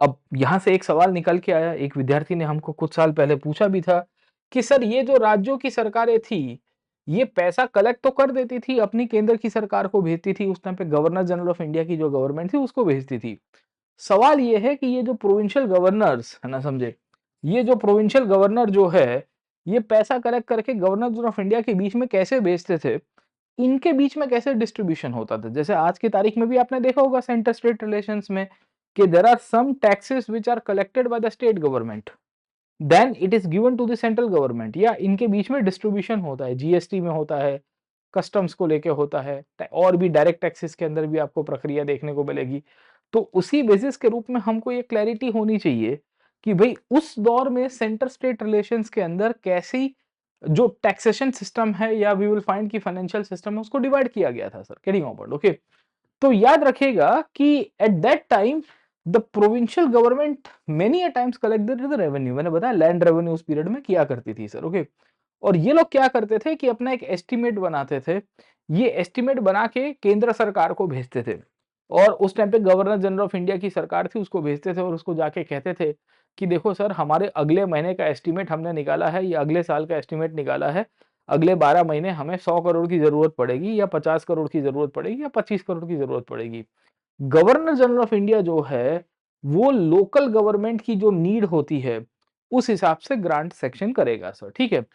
अब यहाँ से एक सवाल निकल के आया, एक विद्यार्थी ने हमको कुछ साल पहले पूछा भी था कि सर ये जो राज्यों की सरकारें थी, ये पैसा कलेक्ट तो कर देती थी, अपनी केंद्र की सरकार को भेजती थी, उस टाइम पे गवर्नर जनरल ऑफ इंडिया की जो गवर्नमेंट थी उसको भेजती थी। सवाल ये है कि ये जो प्रोविंशियल गवर्नर्स है ना, समझे, ये जो प्रोविंशियल गवर्नर जो है, ये पैसा कलेक्ट करके गवर्नर जनरल ऑफ इंडिया के बीच में कैसे भेजते थे, इनके बीच में कैसे डिस्ट्रीब्यूशन होता था। जैसे आज की तारीख में भी आपने देखा होगा सेंटर स्टेट रिलेशंस में कि there are some taxes which are collected by the state government, then it is given to the central government, या इनके बीच में डिस्ट्रीब्यूशन होता है, जीएसटी में होता है, कस्टम्स को लेके होता है, और भी डायरेक्ट टैक्सेस के अंदर भी आपको प्रक्रिया देखने को मिलेगी। तो उसी बेसिस के रूप में हमको ये क्लैरिटी होनी चाहिए कि भाई उस दौर में सेंटर स्टेट रिलेशंस के अंदर कैसी जो टैक्सेशन सिस्टम है या वी विल फाइंड की फाइनेंशियल सिस्टम है उसको डिवाइड किया गया था सर, गेटिंग ऑन ओके। तो याद रखिएगा कि eight that time the provincial government many a times collected the revenue, मैंने बताया लैंड रेवेन्यू उस पीरियड में किया करती थी सर। ओके, और ये लोग क्या करते थे कि अपना एक एस्टिमेट बनाते थे, ये एस्टिमेट बना के केंद्र सरकार को भेजते थे और उस टाइम पे गवर्नर जनरल ऑफ इंडिया की सरकार थी, उसको भेजते थे और उसको जाके कहते थे कि देखो सर हमारे अगले महीने का एस्टिमेट हमने निकाला है या अगले साल का एस्टिमेट निकाला है, अगले 12 महीने हमें 100 करोड़ की जरूरत पड़ेगी या 50 करोड़ की जरूरत पड़ेगी या 25 करोड़ की जरूरत पड़ेगी। गवर्नर जनरल ऑफ इंडिया जो है, वो लोकल गवर्नमेंट की जो नीड होती है, उस हिसाब से ग्रांट सेक्शन करेगा सर, ठीक है।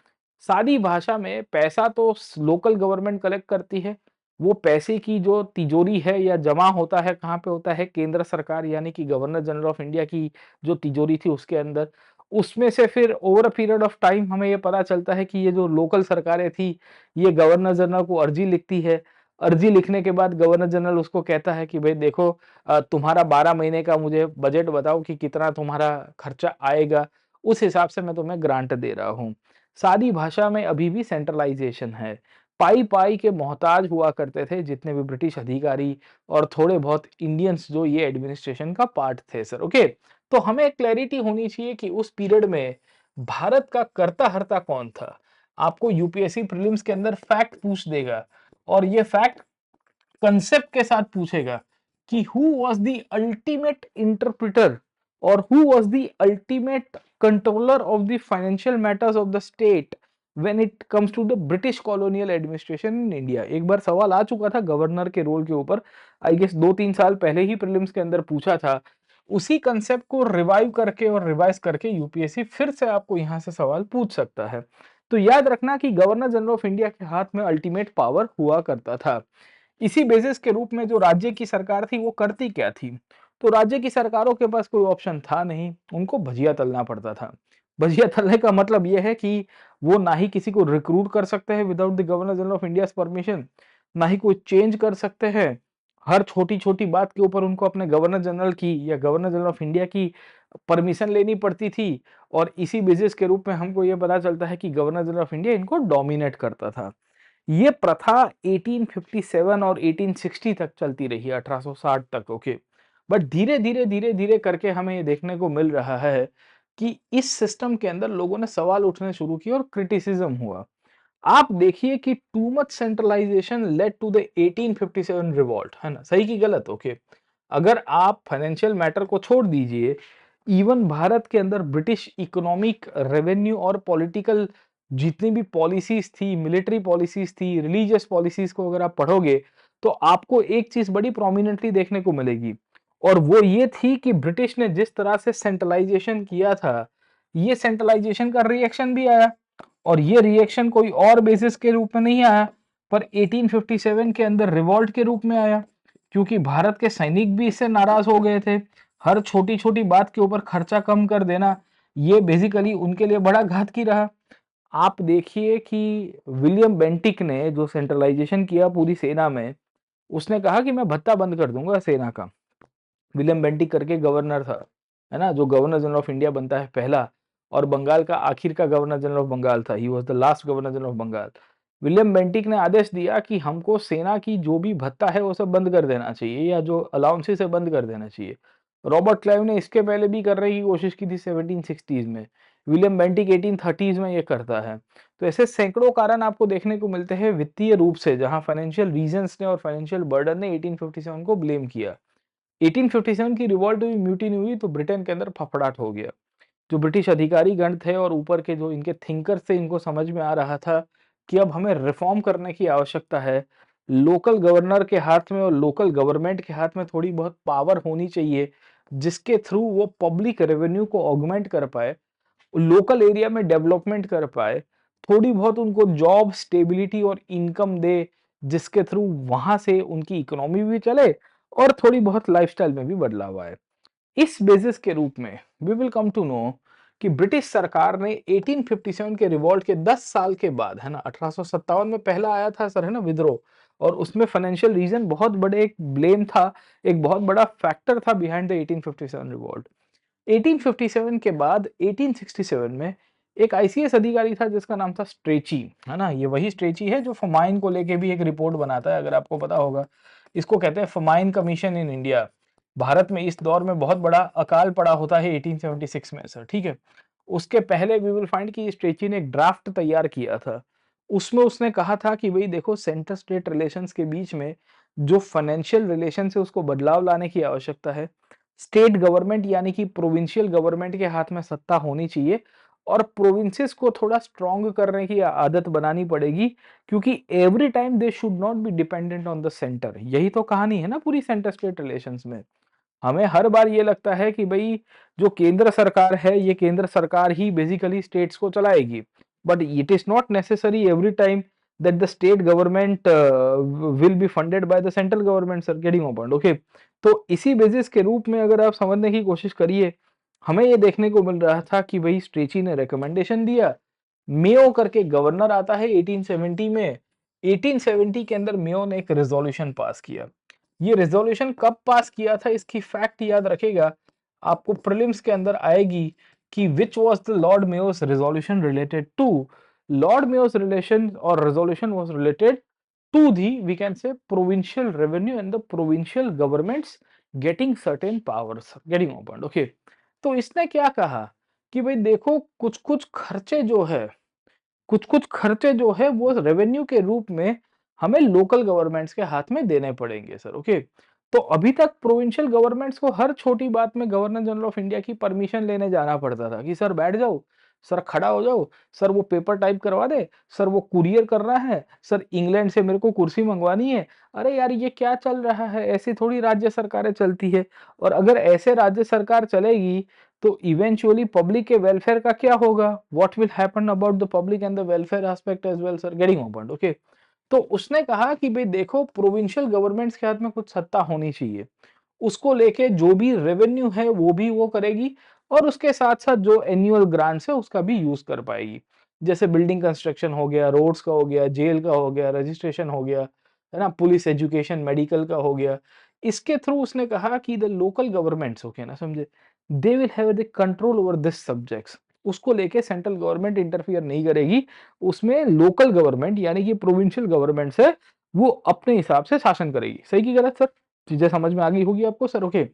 सादी भाषा में पैसा तो लोकल गवर्नमेंट कलेक्ट करती है, वो पैसे की जो तिजोरी है या जमा होता है कहाँ पे होता है, केंद्र सरकार यानी कि गवर्नर जनरल ऑफ इंडिया की जो तिजोरी थी उसके अंदर। उसमें से फिर over a period of time हमें ये पता चलता है कि ये जो लोकल सरकारें थी, ये गवर्नर जनरल को अर्जी लिखती है। अर्जी लिखने के बाद गवर्नर जनरल उसको कहता है कि भाई देखो, तुम्हारा 12 महीने का मुझे बजट बताओ कि कितना तुम्हारा खर्चा आएगा, उस हिसाब से मैं तुम्हें ग्रांट दे रहा हूँ। सादी भाषा में अभी भी सेंट्रलाइजेशन है। पाई-पाई के मोहताज हुआ करते थे जितने भी ब्रिटिश अधिकारी और थोड़े बहुत इंडियंस जो ये एडमिनिस्ट्रेशन का पार्ट थे सर, ओके। तो हमें क्लैरिटी होनी चाहिए कि उस पीरियड में भारत का कर्ता-हर्ता कौन था? आपको यूपीएससी प्रीलिम्स के अंदर फैक्ट पूछ देगा और ये फैक्ट कंसेप्ट के साथ पूछेगा कि who was the ultimate interpreter और who was the ultimate controller of the financial matters of the state when it comes to the British colonial administration in India. एक बार सवाल आ चुका था गवर्नर के रोल के ऊपर, आई गेस 2-3 साल पहले ही प्रीलिम्स के अंदर पूछा था। उसी कंसेप्ट को रिवाइव करके और रिवाइज करके यूपीएससी फिर से आपको यहाँ से सवाल पूछ सकता है। तो याद रखना कि गवर्नर जनरल ऑफ इंडिया के हाथ में अल्टीमेट पावर हुआ करता था। इसी बेसिस के रूप में जो राज्य की सरकार थी वो करती क्या थी? तो राज्य की सरकारों के पास कोई ऑप्शन था नहीं, उनको भजिया तलना पड़ता था। भजिया तलने का मतलब ये है कि वो ना ही किसी को रिक्रूट कर सकते हैं without the governor general of India's permission, ना ही कोई चेंज कर सकते हैं। हर छोटी-छोटी बात के ऊपर उनको अपने गवर्नर जनरल की या गवर्नर जनरल ऑफ इंडिया की परमिशन लेनी पड़ती थी और इसी बेसिस के रूप में हमको ये पता चलता है कि गवर्नर जनरल ऑफ इंडिया इनको डोमिनेट करता था। ये प्रथा 1857 और 1860 तक चलती रही है, 1860 तक, ओके। बट धीरे-धीरे करके हमें ये देखने को मिल रहा है कि इस सिस्टम के अंदर लोगों ने सवाल उठने शुरू किए और क्रिटिसिज्म हुआ। आप देखिए कि too much centralization led to the 1857 revolt, है ना? सही की गलत? ओके। अगर आप फाइनेंशियल मैटर को छोड़ दीजिए, इवन भारत के अंदर ब्रिटिश इकोनॉमिक, रेवेन्यू और पॉलिटिकल जितनी भी पॉलिसीज थी, मिलिट्री पॉलिसीज थी, रिलीजियस पॉलिसीज को अगर आप पढ़ोगे, तो आपको एक चीज बड़ी प्रोमिनेंटली देखने को मिलेगी और वो ये थी कि ब्रिटिश ने जिस तरह से सेंट्रलाइजेशन किया था, ये सेंट्रलाइजेशन का रिएक्शन भी आया और ये रिएक्शन कोई और बेसिस के रूप में नहीं आया, पर 1857 के अंदर रिवॉल्ट के रूप में आया, क्योंकि भारत के सैनिक भी इससे नाराज हो गए थे। हर छोटी-छोटी बात के ऊपर खर्चा कम कर देना, ये बेसिकली उनके लिए बड़ा घातकी रहा। आप देखिए कि विलियम बेंटिक ने जो सेंट्रलाइजेशन किया पूरी सेना में, उसने कहा कि मैं भत्ता बंद कर दूँगा सेना का। विलियम बेंटिक करके गवर्नर था, है ना? जो गवर्नर जनरल ऑफ इंडिया बनता है पहला और बंगाल का आखिर का गवर्नर जनरल ऑफ बंगाल था। He was the last governor general of Bengal. William Bentinck ने आदेश दिया कि हमको सेना की जो भी भत्ता है वो सब बंद कर देना चाहिए या जो अलाउंसेस है बंद कर देना चाहिए। रॉबर्ट क्लाइव ने इसके पहले भी करने की कोशिश की थी 1760s में। विलियम बेंटिक 1830s में ये करता है। तो ऐसे सैकड़ों कारण आपको देखने को मिलते हैं वित्तीय रूप से, जहाँ फाइनेंशियल रीजन्स ने और फाइनेंशियल बर्डन ने 1857 को ब्लेम किया। 1857 की रिवॉल्ट हुई, म्यूटिनी हुई तो ब्रिटेन के अंदर फफड़ाट हो गया। जो ब्रिटिश अधिकारी गण थे और ऊपर के जो इनके थिंकर्स थे, इनको समझ में आ रहा था कि अब हमें रिफॉर्म करने की आवश्यकता है। लोकल गवर्नर के हाथ में और लोकल गवर्नमेंट के हाथ में थोड़ी बहुत पावर होनी चाहिए, जिसके थ्रू वो पब्लिक रेवेन्यू को ऑगमेंट कर पाए, लोकल एरिया में डेवलपमेंट कर पाए, थोड़ी बहुत उनको जॉब स्टेबिलिटी और इनकम दे, जिसके थ्रू वहां से उनकी इकोनॉमी भी चले और थोड़ी बहुत लाइफस्टाइल में भी बदलाव आए। इस बेसिस के रूप में we will come to know कि ब्रिटिश सरकार ने 1857 के रिवॉल्ट के 10 साल के बाद, है ना, 1857 में पहला आया था सर, है ना, विद्रोह, और उसमें फाइनेंशियल रीजन बहुत बड़े एक ब्लेम था, एक बहुत बड़ा फैक्टर था बिहाइंड द 1857 रिवॉल्ट। 1857 के बाद 1867 में एक आईसीएस अधिकारी था जिसका नाम था स्ट्रेची, है ना? ये वही स्ट्रेची है जो फमाइन को लेके भी एक रिपोर्ट बनाता है, अगर आपको पता होगा। इसको कहते हैं famine commission in India. Bharat में इस दौर में बहुत बड़ा अकाल पड़ा होता है 1876 में सर, ठीक है? उसके पहले वी विल फाइंड कि स्ट्रेची ने एक ड्राफ्ट तैयार किया था। उसमें उसने कहा था कि भई देखो, सेंटर स्टेट रिलेशंस के बीच में जो फाइनेंशियल रिलेशन है उसको बदलाव लाने की आवश्यकता है। स्टेट गवर्नमेंट यानी कि प्रोविंशियल गवर्नमेंट के हाथ में सत्ता होनी चाहिए और प्रोविंसेस को थोड़ा स्ट्रॉन्ग करने की आदत बनानी पड़ेगी, क्योंकि every time they should not be dependent on the centre. यही तो कहानी है ना पूरी सेंटर स्टेट रिलेशंस में। हमें हर बार ये लगता है कि भई जो केंद्र सरकार है, ये केंद्र सरकार ही बेसिकली स्टेट्स को चलाएगी। But it is not necessary every time that the state government will be funded by the central government, sir, getting my point, okay? तो इसी बेसिस के रूप में अगर आप समझने की कोशिश करिए, हमें ये देखने को मिल रहा था कि भई स्ट्रेची ने रिकमेंडेशन दिया, मेयो करके गवर्नर आता है 1870 में। 1870 के अंदर मेयो ने एक रेज़ोल्यूशन पास किया। ये रेज़ोल्यूशन कब पास किया था इसकी फैक्ट याद रखिएगा, आपको प्रीलिम्स के अंदर आएगी कि which was the Lord Mayo's resolution related to. Lord Mayo's relation or resolution was related to the, we can say, provincial revenue and the provincial governments getting certain powers, getting opened, okay? तो इसने क्या कहा कि भाई देखो, कुछ-कुछ खर्चे जो है वो रेवेन्यू के रूप में हमें लोकल गवर्नमेंट्स के हाथ में देने पड़ेंगे सर, ओके? तो अभी तक प्रोविंशियल गवर्नमेंट्स को हर छोटी बात में गवर्नर जनरल ऑफ इंडिया की परमिशन लेने जाना पड़ता था कि सर बैठ जाओ, सर खड़ा हो जाओ, सर वो पेपर टाइप करवा दे, सर वो कुरियर करना है, सर इंग्लैंड से मेरे को कुर्सी मंगवानी है। अरे यार ये क्या चल रहा है? ऐसी थोड़ी राज्य सरकारें चलती है। और अगर ऐसे राज्य सरकार चलेगी तो इवेंचुअली पब्लिक के वेलफेयर का क्या होगा? What will happen about the public and the welfare aspect as well sir, getting my point? Okay. तो उसने कहा कि भाई देखो, प्रोविंशियल गवर्नमेंट्स के हाथ में कुछ सत्ता होनी चाहिए। उसको लेके जो भी रेवेन्यू है वो भी वो करेगी, और उसके साथ-साथ जो एनुअल ग्रांट्स है उसका भी यूज़ कर पाएगी। जैसे बिल्डिंग कंस्ट्रक्शन हो गया, रोड्स का हो गया, जेल का हो गया, रजिस्ट्रेशन हो गया, है ना? पुलिस एजुकेशन, मेडिकल का हो गया। इसके थ्रू उसने कहा कि द लोकल गवर्नमेंट्स, ओके ना, समझे? They will have the control over this subjects. उसको लेके सेंट्रल गवर्नमेंट इंटरफियर नहीं करेगी। उसमें लोकल गवर्नमेंट यानी कि प्रोविंशियल गवर्नमेंट्स है, वो अपने हिसाब से शासन करेगी। सही कि गलत सर? चीजें समझ में आ गई होगी आपको सर, ओके।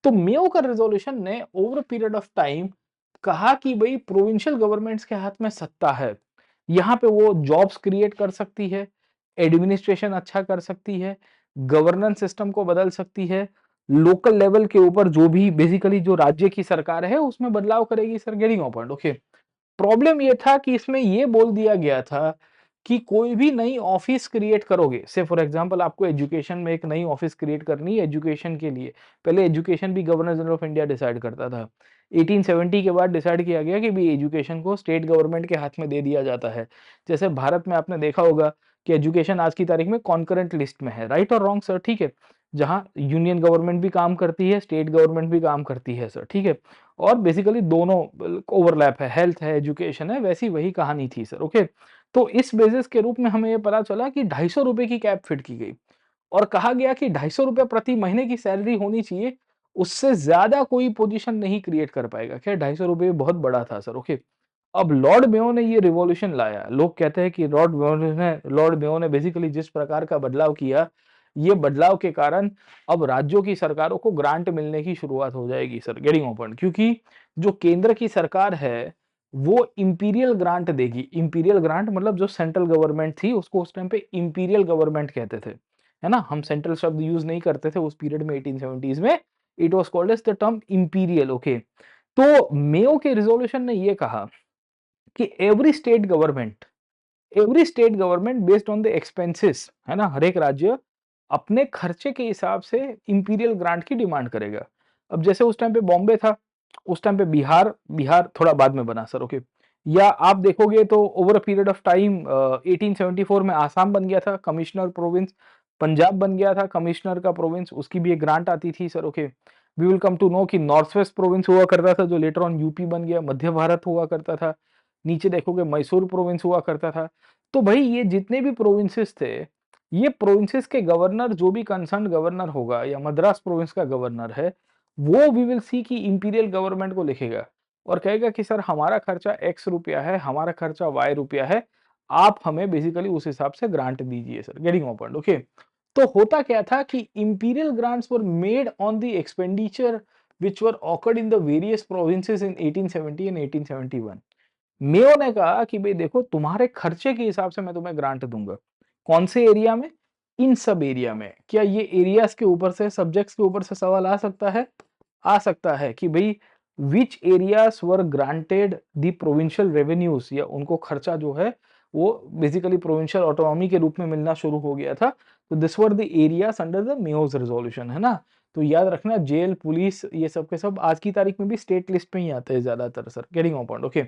तो मेयो का रेजोल्यूशन ने ओवर पीरियड ऑफ टाइम कहा कि भाई प्रोविंशियल गवर्नमेंट्स के हाथ में सत्ता है। यहाँ पे वो जॉब्स क्रिएट कर सकती है, एडमिनिस्ट्रेशन अच्छा कर सकती है, गवर्नेंस सिस्टम को बदल सकती है, लोकल लेवल के ऊपर जो भी बेसिकली जो राज्य की सरकार है उसमें बदलाव करेगी sir, getting my point? Okay. Problem ये था कि इसमें ये बोल दिया गया था कि कोई भी नई ऑफिस क्रिएट करोगे, से फॉर एग्जांपल आपको एजुकेशन में एक नई ऑफिस क्रिएट करनी है एजुकेशन के लिए। पहले एजुकेशन भी governor general of India decide करता था। 1870 के बाद डिसाइड किया गया कि भी एजुकेशन को स्टेट गवर्नमेंट के हाथ में दे दिया जाता है। जैसे भारत में आपने देखा होगा कि एजुकेशन आज की तारीख में कॉन्करेंट लिस्ट में है, राइट और रॉन्ग सर? ठीक है। जहां यूनियन गवर्नमेंट भी काम करती है, स्टेट गवर्नमेंट भी काम करती है सर, ठीक है। और बेसिकली दोनों ओवरलैप है, हेल्थ है, एजुकेशन है, वैसी वही कहानी थी सर, ओके। तो इस बेसिस के रूप में हमें ये पता चला कि 250 रुपए की कैप फिट की गई, और कहा गया कि 250 रुपए प्रति महीने की सैलरी होनी चाहिए, उससे ज्यादा कोई पोजीशन नहीं क्रिएट कर पाएगा। खैर 250 रुपए बहुत बड़ा था सर, ओके। अब लॉर्ड मेयो ने ये रिवॉल्यूशन लाया। लोग कहते हैं कि लॉर्ड मेयो ने बेसिकली जिस प्रकार का बदलाव किया, ये बदलाव के कारण अब राज्यों की सरकारों को ग्रांट मिलने की शुरुआत हो जाएगी सर, गेटिंग ओपन? क्योंकि जो केंद्र की सरकार है वो इंपीरियल ग्रांट देगी। इंपीरियल ग्रांट मतलब जो सेंट्रल गवर्नमेंट थी उसको उस टाइम पे इंपीरियल गवर्नमेंट कहते थे, है ना? हम सेंट्रल शब्द यूज नहीं करते थे उस पीरियड में, 1870s में। It was called as the term imperial, okay. तो मेयो के रिजोल्यूशन ने ये कहा कि every state government based on the expenses, है ना, हर एक राज्य अपने खर्चे के हिसाब से इंपीरियल ग्रांट की डिमांड करेगा। अब जैसे उस टाइम पे बॉम्बे था, उस टाइम पे बिहार बिहार थोड़ा बाद में बना सर, ओके। या आप देखोगे तो over a period of time 1874 में आसाम बन गया था कमिश्नर प्रोविंस, पंजाब बन गया था कमिश्नर का प्रोविंस, उसकी भी एक ग्रांट आती थी sir, okay. We will come to know कि नॉर्थ वेस्ट प्रोविंस हुआ करता था जो लेटर ऑन यूपी बन गया, मध्य भारत हुआ करता था, नीचे देखोगे मैसूर प्रोविंस हुआ करता था। तो भाई ये जितने भी प्रोविंसेस थे, ये प्रोविंसेस के गवर्नर, जो भी कंसर्न गवर्नर होगा या मद्रास प्रोविंस का गवर्नर है, वो वी विल सी कि इंपीरियल गवर्नमेंट को लिखेगा और कहेगा कि सर हमारा खर्चा एक्स रुपया है, हमारा खर्चा वाई रुपया है, आप हमें बेसिकली उस हिसाब से ग्रांट दीजिए sir, getting my point? Okay. तो होता क्या था कि imperial grants were made on the expenditure which were occurred in the various provinces in 1870 and 1871। Mayo ने कहा कि भाई देखो, तुम्हारे खर्चे के हिसाब से मैं तुम्हें ग्रांट दूंगा। कौन से एरिया में? इन सब एरिया में। क्या ये एरियाज के ऊपर से, सब्जेक्ट्स के ऊपर से सवाल आ सकता है? आ सकता है कि भाई विच areas were granted the provincial revenues, या उनको खर्चा जो है वो बेसिकली प्रोविंशियल ऑटोनॉमी के रूप में मिलना शुरू हो गया था। तो this were the areas under the Mayo's resolution, है ना? तो याद रखना, जेल, पुलिस, ये सब के सब आज की तारीख में भी स्टेट लिस्ट में ही आते हैं ज्यादातर sir, getting on point? Okay.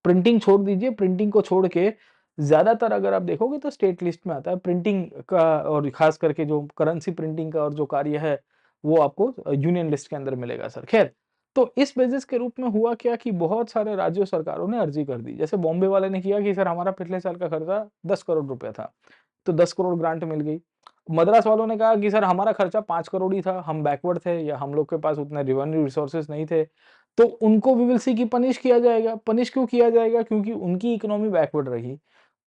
Printing छोड़ दीजिए, प्रिंटिंग को छोड़ के ज्यादातर अगर आप देखोगे तो स्टेट लिस्ट में आता है प्रिंटिंग का, और खास करके जो करेंसी प्रिंटिंग का और जो कार्य है वो आपको यूनियन लिस्ट के अंदर मिलेगा सर। खैर, तो इस बेसिस के रूप में हुआ क्या कि बहुत सारे राज्यों सरकारों ने अर्जी कर दी। जैसे बॉम्बे वाले ने किया कि सर हमारा पिछले साल का खर्चा 10 करोड़ रुपया था, तो 10 करोड़ ग्रांट मिल गई। मद्रास वालों ने कहा कि सर हमारा खर्चा 5 करोड़ ही था, हम बैकवर्ड थे या हम लोग के पास उतने रेवेन्यू रिसोर्सेस नहीं थे, तो उनको वी विल सी की पनिश किया जाएगा। पनिश क्यों किया जाएगा? क्योंकि उनकी इकोनॉमी बैकवर्ड रही,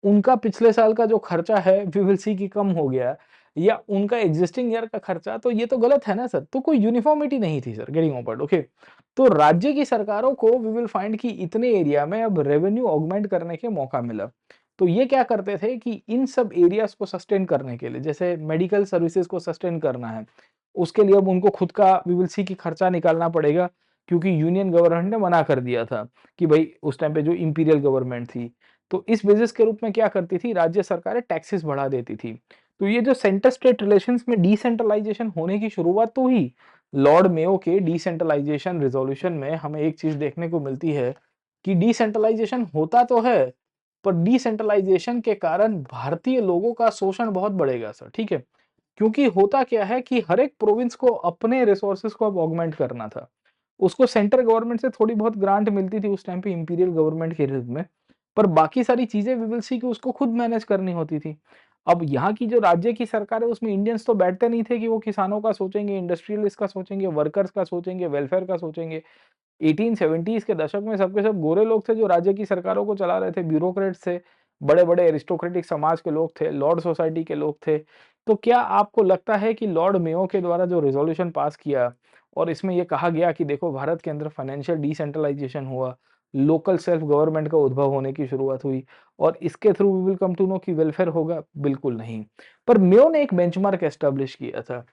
उनका पिछले साल का जो खर्चा है वी विल सी की कम हो गया, या उनका एग्जिस्टिंग ईयर का खर्चा, तो ये तो गलत है ना सर। तो कोई यूनिफॉर्मिटी नहीं थी सर, गेटिंग ओवर्ड? ओके। तो राज्य की सरकारों को वी विल फाइंड कि इतने एरिया में अब रेवेन्यू ऑगमेंट करने के मौका मिला। तो ये क्या करते थे कि इन सब एरियाज को सस्टेन करने के लिए, जैसे मेडिकल सर्विसेज को सस्टेन करना है, उसके लिए अब उनको खुद का वी विल सी कि खर्चा निकालना पड़ेगा, क्योंकि यूनियन गवर्नमेंट ने मना कर दिया था कि भई उस टाइम पे जो इंपीरियल गवर्नमेंट थी, तो इस बेसिस के रूप में क्या करती थी, राज्य सरकारें टैक्सेस बढ़ा देती थी। तो ये जो सेंटर स्टेट रिलेशंस में डिसेंट्रलाइजेशन होने की शुरुआत तो हुई, लॉर्ड मेयो के डिसेंट्रलाइजेशन रिज़ॉल्यूशन में हमें एक चीज़ देखने को मिलती है कि डिसेंट्रलाइजेशन होता तो है, पर डिसेंट्रलाइजेशन के कारण भारतीय लोगों का शोषण बहुत बढ़ेगा सर, ठीक है? क्योंकि होता क्या है कि हर एक प्रोविंस को अपने रिसोर्सेज को अब ऑगमेंट करना था। उसको सेंट्रल गवर्नमेंट से थोड़ी बहुत ग्रांट मिलती थी उस टाइम पे इंपीरियल गवर्नमेंट के रूप में, पर बाकी सारी चीजें वी विल सी कि उसको खुद मैनेज करनी होती थी। अब यहाँ की जो राज्य की सरकार है उसमें इंडियंस तो बैठते नहीं थे कि वो किसानों का सोचेंगे, इंडस्ट्रियलिस्ट का सोचेंगे, वर्कर्स का सोचेंगे, वेलफेयर का सोचेंगे। 1870s के दशक में सबके सब गोरे लोग थे जो राज्य की सरकारों को चला रहे थे, ब्यूरोक्रेट्स थे, बड़े-बड़े एरिस्टोक्रेटिक समाज के लोग थे, लॉर्ड सोसाइटी के लोग थे। तो क्या आपको लगता है कि लॉर्ड मेयो के द्वारा जो रिज़ॉल्यूशन पास किया और इसमें ये कहा गया कि देखो भारत के अंदर फाइनेंशियल डिसेंट्रलाइजेशन हुआ, लोकल सेल्फ गवर्नमेंट का उद्भव होने की शुरुआत हुई और इसके through we will come to know कि वेलफेयर होगा? बिल्कुल नहीं। पर मेयो ने एक बेंचमार्क एस्टेब्लिश किया था।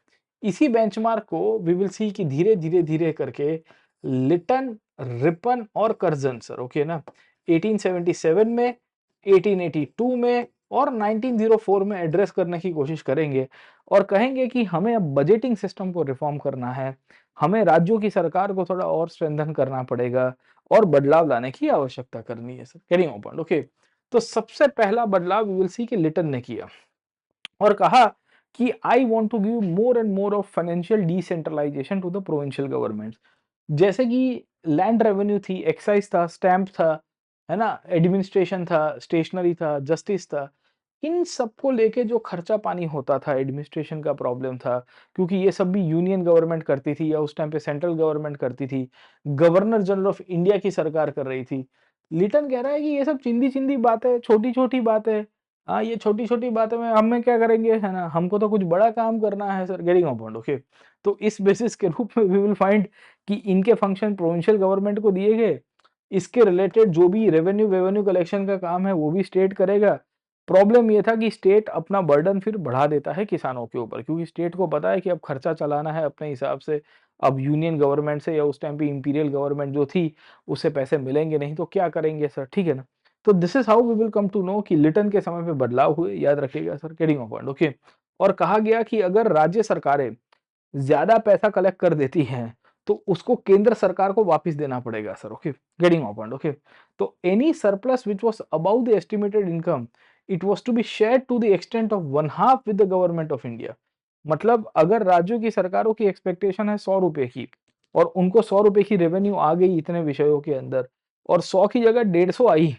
इसी बेंचमार्क को वी विल सी कि धीरे-धीरे करके लिटन, रिपन और कर्जन सर, ओके ना? 1877 में, 1882 में और 1904 में एड्रेस करने की कोशिश करेंगे और कहेंगे कि हमें अब बजटिंग सिस्टम को रिफॉर्म करना है, हमें राज्यों की सरकार को थोड़ा और स्ट्रेंथन करना पड़ेगा और बदलाव लाने की आवश्यकता करनी है sir. Carrying on point, okay. तो सबसे पहला बदलाव वी विल सी कि लिटन ने किया और कहा कि I want to give more and more of financial decentralization to the provincial governments. जैसे कि लैंड रेवेन्यू थी, एक्साइज था, स्टैंप था, है ना? एडमिनिस्ट्रेशन था, स्टेशनरी था, जस्टिस था। इन सबको लेके जो खर्चा पानी होता था, एडमिनिस्ट्रेशन का प्रॉब्लम था, क्योंकि ये सब भी यूनियन गवर्नमेंट करती थी या उस टाइम पे सेंट्रल गवर्नमेंट करती थी। गवर्नर जनरल ऑफ इंडिया की सरकार कर रही थी। लिटन कह रहा है कि ये सब चिंदी-चिंदी बातें, छोटी-छोटी बातें, ये छोटी-छोटी बातों में हम में क्या करेंगे, है ना? हमको तो कुछ बड़ा काम करना है sir, getting my point, okay. तो इस बेसिस के रूप में वी विल फाइंड कि इनके फंक्शन प्रोविंशियल गवर्नमेंट को दिए गए। इसके रिलेटेड जो भी रेवेन्यू कलेक्शन का काम है वो भी स्टेट करेगा। प्रॉब्लम ये था कि स्टेट अपना बर्डन फिर बढ़ा देता है किसानों के ऊपर, क्योंकि स्टेट को पता है कि अब खर्चा चलाना है अपने हिसाब से। अब यूनियन गवर्नमेंट से या उस टाइम पे इंपीरियल गवर्नमेंट जो थी, उससे पैसे मिलेंगे नहीं तो क्या करेंगे सर, ठीक है ना? तो this is how we will come to know कि लिटन के समय पे बदलाव हुए, याद रखिएगा sir, getting my point, okay. और कहा गया कि अगर राज्य सरकारें ज़्यादा पैसा कलेक्ट कर देती हैं, तो उसको केंद्र सरकार को वापस देना पड़ेगा sir, okay, getting my point, okay. तो any surplus which was above the estimated income, it was to be shared to the extent of one half with the government of India. मतलब अगर राज्यों की सरकारों की एक्सपेक्टेशन है ₹100 की और उनको ₹100 की रेवेन्यू आ गई इतने विषयों के अंदर और 100 की जगह 150 आई,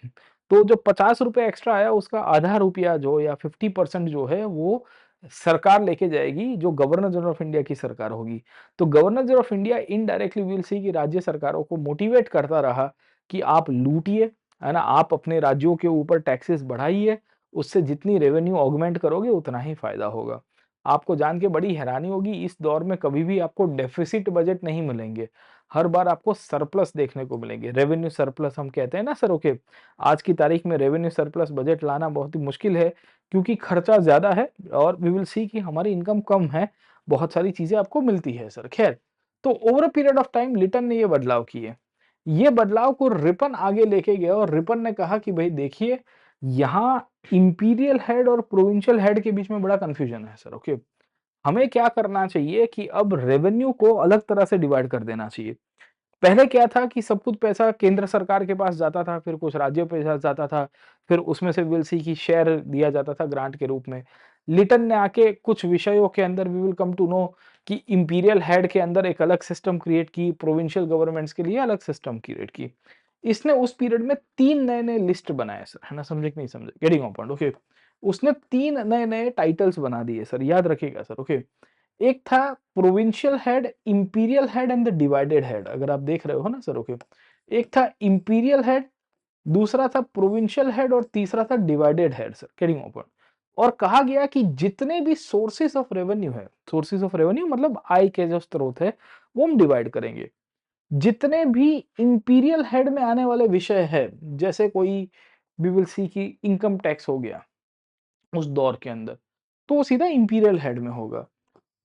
तो जो ₹50 एक्स्ट्रा आया उसका आधा रुपया जो या 50% जो है वो सरकार लेके जाएगी, जो गवर्नर जनरल ऑफ इंडिया की सरकार होगी। तो governor general of India indirectly we will see कि राज्य सरकारों को मोटिवेट करता रहा कि आप लूटिए, है ना? आप अपने राज्यों के ऊपर टैक्सेस बढ़ाइए, उससे जितनी रेवेन्यू ऑगमेंट करोगे उतना ही फ़ायदा होगा। आपको जान के बड़ी हैरानी होगी, इस दौर में कभी भी आपको डेफ़िसिट बजट नहीं मिलेंगे। हर बार आपको सरप्लस देखने को मिलेंगे। रेवेन्यू सरप्लस हम कहते हैं ना सर, ओके। आज की तारीख में रेवेन्यू सरप्लस बजट लाना बहुत ही मुश्किल है, क्योंकि खर्चा ज़्यादा है और वी विल सी कि हमारी इनकम कम है, बहुत सारी चीज़ें आपको मिलती है सर। ख़ैर, तो over a period of time Lytton ने ये बदलाव किए। ये बदलाव को रिपन आगे लेके गया और रिपन ने कहा कि भई देखिए, यहाँ इंपीरियल हेड और प्रोविंशियल हेड के बीच में बड़ा कन्फ्यूजन है सर, ओके। हमें क्या करना चाहिए कि अब रेवेन्यू को अलग तरह से डिवाइड कर देना चाहिए। पहले क्या था कि सब कुछ पैसा केंद्र सरकार के पास जाता था, फिर कुछ राज्यों पे जाता था, फिर उसमें से वी विल सी कि शेयर दिया जाता था ग्रांट के रूप में। लिटन ने आके कुछ विषयों के अंदर we will come to know कि इंपीरियल हेड के अंदर एक अलग सिस्टम क्रिएट की, प्रोविंशियल गवर्नमेंट्स के लिए अलग सिस्टम क्रिएट की। इसने उस पीरियड में 3 नए-नए लिस्ट बनाए सर, है ना? समझे कि नहीं समझे? Getting my point, okay. उसने 3 नए-नए टाइटल्स बना दिए सर, याद रखिएगा सर, ओके। एक था provincial head, imperial head and the divided head, अगर आप देख रहे हो ना सर, ओके। एक था इंपीरियल हेड, दूसरा था प्रोविंशियल हेड और तीसरा था divided head sir, getting my point. और कहा गया कि जितने भी सोर्सेस ऑफ रेवेन्यू है, सोर्सेस ऑफ रेवेन्यू मतलब आय के जो स्रोत है, वो हम डिवाइड करेंगे। जितने भी इंपीरियल हेड में आने वाले विषय है, जैसे कोई वी विल सी कि इनकम टैक्स हो गया उस दौर के अंदर, तो वो सीधा इंपीरियल हेड में होगा।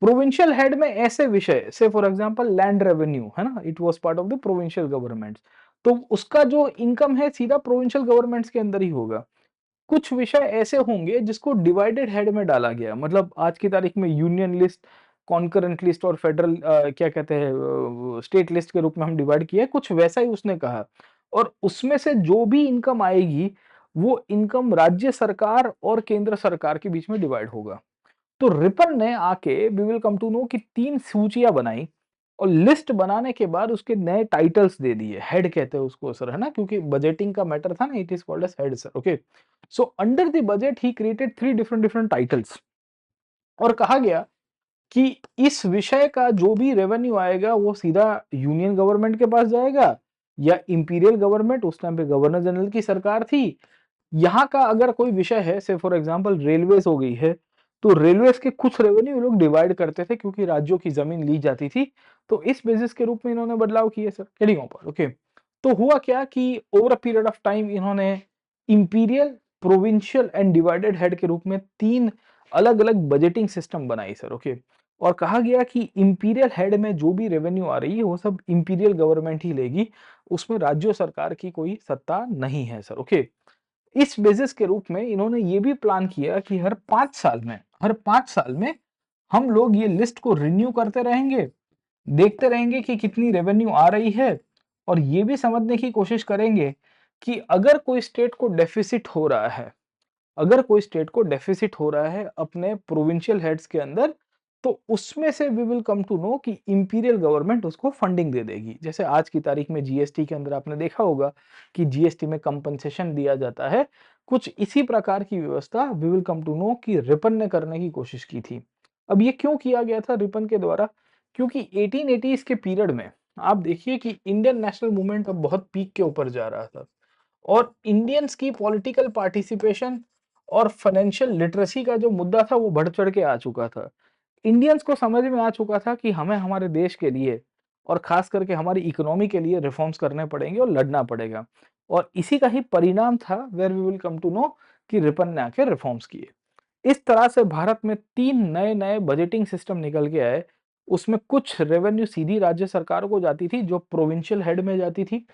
प्रोविंशियल हेड में ऐसे विषय से फॉर एग्जांपल लैंड रेवेन्यू है ना, it was part of the provincial governments, तो उसका जो इनकम है सीधा प्रोविंशियल गवर्नमेंट्स के अंदर ही होगा। कुछ विषय ऐसे होंगे जिसको डिवाइडेड हेड में डाला गया, मतलब आज की तारीख में यूनियन लिस्ट, कॉन्करेंट लिस्ट और फेडरल क्या कहते हैं स्टेट लिस्ट के रूप में हम डिवाइड किया है, कुछ वैसा ही उसने कहा। और उसमें से जो भी इनकम आएगी वो इनकम राज्य सरकार और केंद्र सरकार के बीच में डिवाइड होगा। तो रिपन ने आके we will come to know कि 3 सूचियाँ बनाई और लिस्ट बनाने के बाद उसके नए टाइटल्स दे दिए। हेड कहते हैं उसको सर, है ना? क्योंकि बजटिंग का मैटर था ना, it is called as head sir, okay. So under the budget he created 3 different different titles और कहा गया कि इस विषय का जो भी रेवेन्यू आएगा वो सीधा यूनियन गवर्नमेंट के पास जाएगा या इंपीरियल गवर्नमेंट, उस टाइम पे गवर्नर जनरल की सरकार थी, यहाँ का अगर कोई विषय है से फॉर एग्जांपल रेलवेज हो गई है, तो रेलवेज के कुछ रेवेन्यू लोग डिवाइड करते थे क्योंकि राज्यों की जमीन ली जाती थी। तो इस बेसिस के रूप में इन्होंने बदलाव किए सर, गेटिंग ऑन ओके। तो हुआ क्या कि over a period of time इन्होंने imperial, provincial and divided head के रूप में 3 अलग-अलग बजटिंग सिस्टम बनाई सर, ओके। और कहा गया कि इंपीरियल हेड में जो भी रेवेन्यू आ रही है वो सब इंपीरियल गवर्नमेंट ही लेगी, उसमें राज्य सरकार की कोई सत्ता नहीं है सर, ओके। इस बेसिस के रूप में इन्होंने ये भी प्लान किया कि हर 5 साल में हम लोग ये लिस्ट को रिन्यू करते रहेंगे, देखते रहेंगे कि कितनी रेवेन्यू आ रही है और ये भी समझने की कोशिश करेंगे कि अगर कोई स्टेट को डेफिसिट हो रहा है अपने प्रोविंशियल हेड्स के अंदर, तो उसमें से we will come to know कि इंपीरियल गवर्नमेंट उसको फंडिंग दे देगी। जैसे आज की तारीख में जीएसटी के अंदर आपने देखा होगा कि जीएसटी में कंपनसेशन दिया जाता है। कुछ इसी प्रकार की व्यवस्था we will come to know कि रिपन ने करने की कोशिश की थी। अब ये क्यों किया गया था रिपन के द्वारा? क्योंकि 1880s के पीरियड में आप देखिए कि इंडियन नेशनल मूवमेंट अब बहुत पीक के ऊपर जा रहा था और इंडियंस की पॉलिटिकल पार्टिसिपेशन और फाइनेंशियल लिटरेसी का जो मुद्दा था वो बढ़ चढ़ के आ चुका था। इंडियंस को समझ में आ चुका था कि हमें हमारे देश के लिए और खास करके हमारी इकोनॉमी के लिए रिफॉर्म्स करने पड़ेंगे और लड़ना पड़ेगा। और इसी का ही परिणाम था where we will come to know कि रिपन ने आके रिफॉर्म्स किए। इस तरह से भारत में 3 नए-नए बजटिंग सिस्टम निकल के आए। उसमें कुछ रेवेन्यू सीधी राज्य सरकारों को जाती थी जो प्रोविंशियल हेड में जाती थी।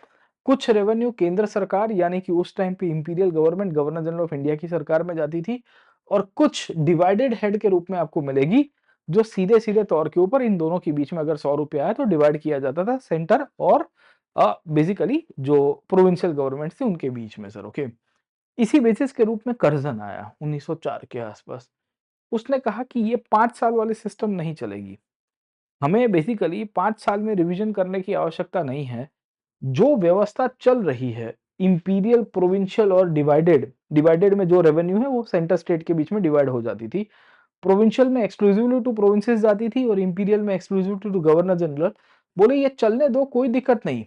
कुछ रेवेन्यू केंद्र सरकार यानी कि उस टाइम पे imperial government, governor general of India की सरकार में जाती थी और कुछ डिवाइडेड हेड के रूप में आपको मिलेगी, जो सीधे-सीधे तौर के ऊपर इन दोनों के बीच में अगर ₹100 आया तो डिवाइड किया जाता था सेंटर और बेसिकली जो प्रोविंशियल गवर्नमेंट थी उनके बीच में सर, ओके। इसी बेसिस के रूप में कर्ज़न आया 1904 के आसपास। उसने कहा कि ये 5 साल वाले सिस्टम नहीं चलेगी। हमें बेसिकली 5 साल में रिवीजन करने की आवश्यकता नहीं है। जो व्यवस्था चल रही है इंपीरियल, प्रोविंशियल और डिवाइडेड, डिवाइडेड में जो रेवेन्यू है वो सेंटर स्टेट के बीच में डिवाइड हो जाती थी। प्रोविंशियल में एक्सक्लूसिवली टू प्रोविंसेस जाती थी और इंपीरियल में एक्सक्लूसिवली टू गवर्नर जनरल। बोले ये चलने दो, कोई दिक्कत नहीं।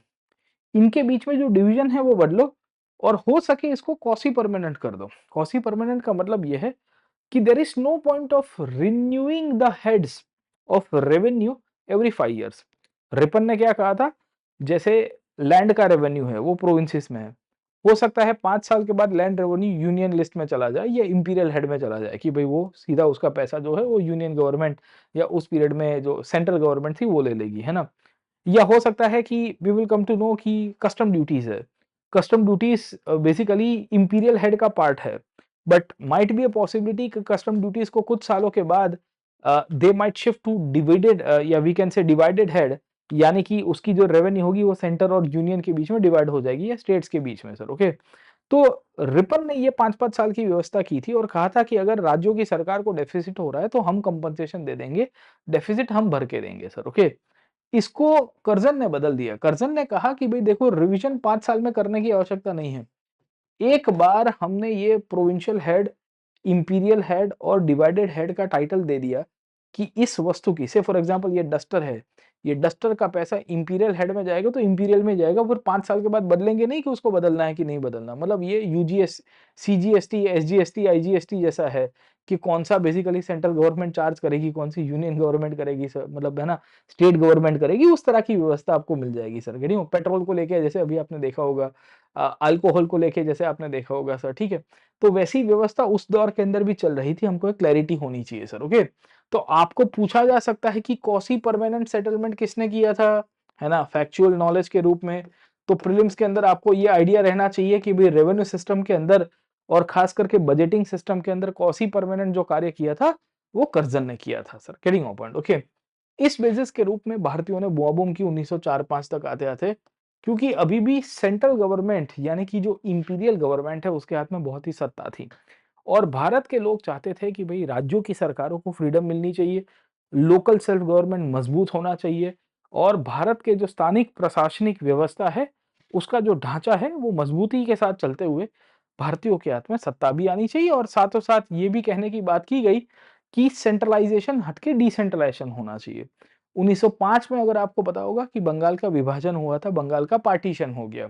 इनके बीच में जो डिवीजन है वो बदलो और हो सके इसको क्वासी परमानेंट कर दो। क्वासी परमानेंट का मतलब ये है कि there is no point of renewing the heads of revenue every 5 years. Ripon ने क्या कहा था, जैसे लैंड का रेवेन्यू है वो प्रोविंसेस में है, हो सकता है 5 साल के बाद लैंड रेवेन्यू यूनियन लिस्ट में चला जाए या इंपीरियल हेड में चला जाए कि भाई वो सीधा उसका पैसा जो है वो यूनियन गवर्नमेंट या उस पीरियड में जो सेंट्रल गवर्नमेंट थी वो ले लेगी, है ना? या हो सकता है कि we will come to know कि कस्टम ड्यूटीज है। Custom duties basically imperial head का पार्ट है, but might be a possibility कि कस्टम ड्यूटीज को कुछ सालों के बाद they might shift to divided या we can say divided head, यानी कि उसकी जो रेवेन्यू होगी वो सेंटर और यूनियन के बीच में डिवाइड हो जाएगी या स्टेट्स के बीच में सर, ओके। तो रिपन ने ये 5-5 साल की व्यवस्था की थी और कहा था कि अगर राज्यों की सरकार को डेफिसिट हो रहा है तो हम कंपनसेशन दे देंगे, डेफिसिट हम भर के देंगे सर, ओके। इसको कर्जन ने बदल दिया। कर्जन ने कहा कि भई देखो रिवीजन 5 साल में करने की आवश्यकता नहीं है। एक बार हमने ये प्रोविंशियल हेड, इंपीरियल हेड और डिवाइडेड हेड का टाइटल दे दिया कि इस वस्तु की से फॉर एग्जांपल ये डस्टर है, ये डस्टर का पैसा इंपीरियल हेड में जाएगा तो इंपीरियल में जाएगा, फिर 5 साल के बाद बदलेंगे नहीं कि उसको बदलना है कि नहीं बदलना। मतलब ये यूजीएस, सीजीएसटी, एसजीएसटी, आईजीएसटी जैसा है कि कौन-सा बेसिकली सेंट्रल गवर्नमेंट चार्ज करेगी, कौन-सी यूनियन गवर्नमेंट करेगी सर, मतलब है ना, स्टेट गवर्नमेंट करेगी, उस तरह की व्यवस्था आपको मिल जाएगी सर। गेटिंग पेट्रोल को लेके जैसे अभी आपने देखा होगा अल्कोहल को लेके जैसे आपने देखा होगा सर, ठीक है? तो वैसी व्यवस्था उस दौर के अंदर भी चल रही थी, हमको एक क्लैरिटी होनी चाहिए सर, ओके? तो आपको पूछा जा सकता है कि कॉसी परमानेंट सेटलमेंट किसने किया था, है ना? फैक्चुअल नॉलेज के रूप में। तो प्रीलिम्स के अंदर आपको ये आइडिया रहना चाहिए कि भई रेवेन्यू सिस्टम के अंदर और खास करके बजटिंग सिस्टम के अंदर कॉसी परमानेंट जो कार्य किया था, वो कर्जन ने किया था sir. Getting my point? Okay. इस बेसिस के रूप में भारतीयों ने बुआ-बूम की 1904-5 तक आते-आते, क्योंकि अभी भी सेंट्रल गवर्नमेंट यानी कि जो इंपीरियल गवर्नमेंट है उसके हाथ में बहुत ही सत्ता थी। और भारत के लोग चाहते थे कि भई राज्यों की सरकारों को फ्रीडम मिलनी चाहिए, लोकल सेल्फ गवर्नमेंट मजबूत होना चाहिए और भारत के जो स्थानिक प्रशासनिक व्यवस्था है, उसका जो ढाँचा है वो मजबूती के साथ चलते हुए भारतीयों के हाथ में सत्ता भी आनी चाहिए और साथों-साथ ये भी कहने की बात की गई कि सेंट्रलाइज़ेशन हट के डिसेंट्रलाइज़ेशन होना चाहिए। 1905 में अगर आपको पता होगा कि बंगाल का विभाजन हुआ था, बंगाल का पार्टीशन हो गया।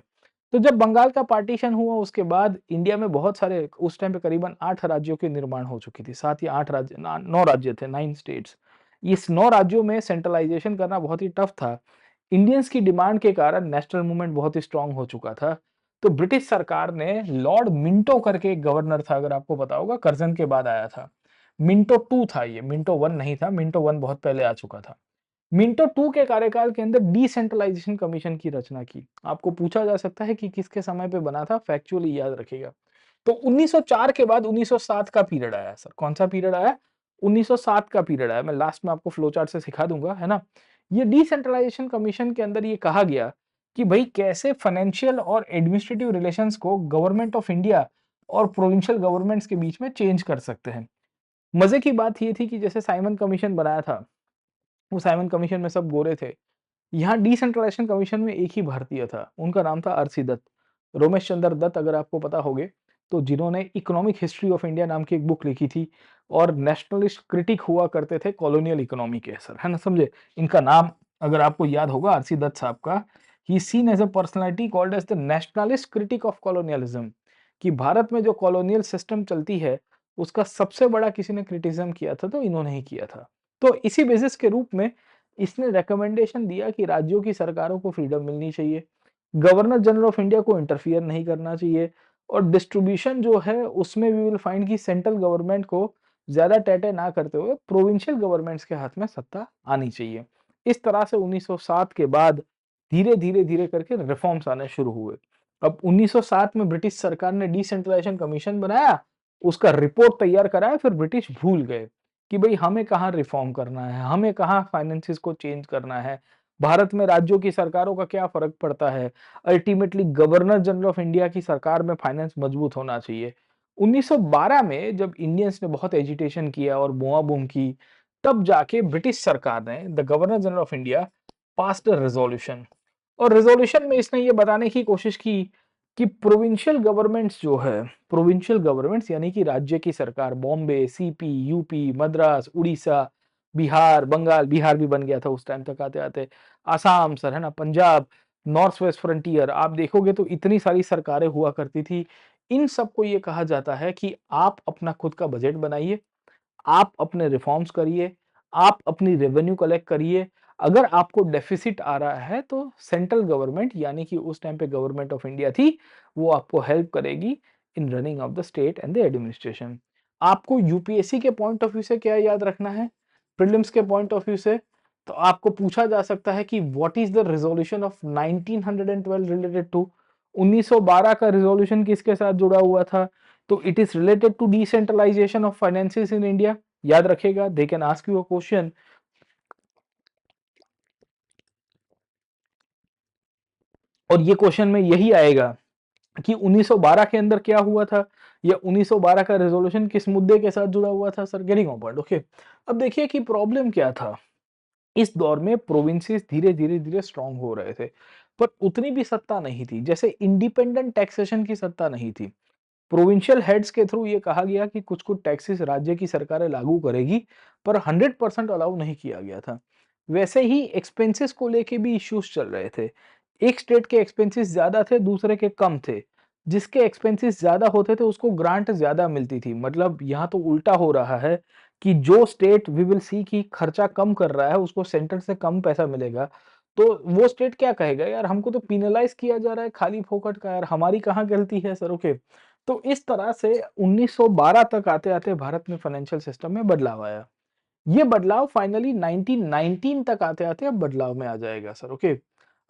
तो जब बंगाल का पार्टीशन हुआ उसके बाद इंडिया में बहुत सारे उस टाइम पे करीबन 8 राज्यों के निर्माण हो चुकी थी। 7 या 8 राज्य ना 9 राज्य थे, 9 स्टेट्स। इस 9 राज्यों में सेंट्रलाइज़ेशन करना बहुत ही टफ था। इंडियंस की डिमांड के कारण नेशनल मूवमेंट बहुत ही स्ट्रॉन्ग हो चुका था। तो ब्रिटिश सरकार ने लॉर्ड मिंटो करके एक गवर्नर था अगर आपको पता होगा, कर्जन के बाद आया था। मिंटो 2 था ये, मिंटो 1 नहीं था, मिंटो 1 बहुत पहले आ चुका था। मिंटो 2 के कार्यकाल के अंदर डिसेंट्रलाइजेशन कमीशन की रचना की। आपको पूछा जा सकता है कि किसके समय पे बना था, फैक्चुअली याद रखिएगा। तो 1904 के बाद 1907 का पीरियड आया सर। कौन-सा पीरियड आया? 1907 का पीरियड आया। मैं लास्ट में आपको फ्लो चार्ट से सिखा दूँगा, है ना? ये डिसेंट्रलाइजेशन कमीशन के अंदर ये कहा गया कि भई कैसे फाइनेंशियल और एडमिनिस्ट्रेटिव रिलेशंस को गवर्नमेंट ऑफ इंडिया और प्रोविंशियल गवर्नमेंट्स के बीच में चेंज कर सकते हैं। मज़े की बात ये थी कि जैसे साइमन कमीशन बनाया था, वो साइमन कमीशन में सब गोरे थे। यहाँ डिसेंट्रलाइजेशन कमीशन में एक ही भारतीय था, उनका नाम था आर.सी. दत्त। रोमेश चंद्र दत्त अगर आपको पता होंगे, तो जिन्होंने इकोनॉमिक हिस्ट्री ऑफ इंडिया नाम की एक बुक लिखी थी और नेशनलिस्ट क्रिटिक हुआ करते थे कॉलोनियल इकोनॉमी के सर, है ना समझे? इनका नाम अगर आपको याद होगा आर.सी. दत्त साहब का, he is scene as a personality called as the nationalist critic of colonialism कि भारत में जो कॉलोनियल सिस्टम चलती है, उसका सबसे बड़ा किसी ने क्रिटिसिज़्म किया था तो इन्होंने ही किया था। तो इसी बेसिस के रूप में इसने रिकमेंडेशन दिया कि राज्यों की सरकारों को फ्रीडम मिलनी चाहिए, गवर्नर जनरल ऑफ इंडिया को इंटरफियर नहीं करना चाहिए और डिस्ट्रीब्यूशन जो है उसमें वी विल फाइंड कि सेंट्रल गवर्नमेंट को ज़्यादा टैटे ना करते हुए प्रोविंशियल गवर्नमेंट्स के हाथ में सत्ता आनी चाहिए। इस तरह से 1907 के बाद धीरे करके रिफॉर्म्स आने शुरू हुए। अब 1907 में ब्रिटिश सरकार ने डिसेंट्रलाइजेशन कमीशन बनाया, उसका रिपोर्ट तैयार कराया, फिर ब्रिटिश भूल गए। कि भई हमें कहाँ रिफ़ॉर्म करना है, हमें कहाँ फाइनेंसेस को चेंज करना है, भारत में राज्यों की सरकारों का क्या फ़र्क पड़ता है, ultimately governor general of India की सरकार में फाइनेंस मजबूत होना चाहिए। 1912 में जब इंडियंस ने बहुत एजिटेशन किया और बुआ-बूम की, तब जाके ब्रिटिश सरकार ने the governor general of India passed a resolution और रिज़ॉल्यूशन में इसने ये बताने की कोशिश की कि प्रोविंशियल गवर्नमेंट्स जो है, प्रोविंशियल गवर्नमेंट्स यानी कि राज्य की सरकार बॉम्बे, सीपी, यूपी, मद्रास, उड़ीसा, बिहार, बंगाल, बिहार भी बन गया था उस टाइम तक आते-आते, आसाम सर, है ना? पंजाब, नॉर्थ वेस्ट फ्रंटियर आप देखोगे तो इतनी सारी सरकारें हुआ करती थी। इन सबको ये कहा जाता है कि आप अपना खुद का बजट बनाइए, आप अपने रिफॉर्म्स करिए, आप अपनी रेवेन्यू कलेक्ट करिए। अगर आपको डेफिसिट आ रहा है तो सेंट्रल गवर्नमेंट यानी कि उस टाइम पे गवर्नमेंट ऑफ इंडिया थी, वो आपको हेल्प करेगी इन running of the state and the administration. आपको यूपीएससी के पॉइंट ऑफ व्यू से क्या याद रखना है? प्रीलिम्स के पॉइंट ऑफ व्यू से तो आपको पूछा जा सकता है कि what is the resolution of 1912 related to 1912 का रिज़ॉल्यूशन किसके साथ जुड़ा हुआ था? तो it is related to decentralization of finances in India. याद रखेगा, they can ask you a question और ये क्वेश्चन में यही आएगा कि 1912 के अंदर क्या हुआ था या 1912 का रेजोल्यूशन किस मुद्दे के साथ जुड़ा हुआ था सर। Getting point? ओके। अब देखिए कि प्रॉब्लम क्या था। इस दौर में प्रोविंसेस धीरे स्ट्रांग हो रहे थे पर उतनी भी सत्ता नहीं थी, जैसे इंडिपेंडेंट टैक्सेशन की सत्ता नहीं थी। प्रोविंशियल हेड्स के थ्रू ये कहा गया कि कुछ-कुछ टैक्सेस राज्य की सरकारें लागू करेगी, पर 100% अलाउ नहीं किया गया था। वैसे ही एक्सपेंसेस को लेके भी इश्यूज चल रहे थे। एक स्टेट के एक्सपेंसेस ज़्यादा थे, दूसरे के कम थे। जिसके एक्सपेंसेस ज़्यादा होते थे उसको ग्रांट ज़्यादा मिलती थी। मतलब यहाँ तो उल्टा हो रहा है कि जो स्टेट वी विल सी कि खर्चा कम कर रहा है, उसको सेंटर से कम पैसा मिलेगा। तो वो स्टेट क्या कहेगा, यार हमको तो पेनलाइज़ किया जा रहा है खाली फोकट का, यार हमारी कहाँ गलती है सर। ओके। तो इस तरह से 1912 तक आते-आते भारत में फाइनेंशियल सिस्टम में बदलाव आया। ये बदलाव फाइनली 1919 तक आते-आते अब बदलाव में आ जाएगा सर, ओके।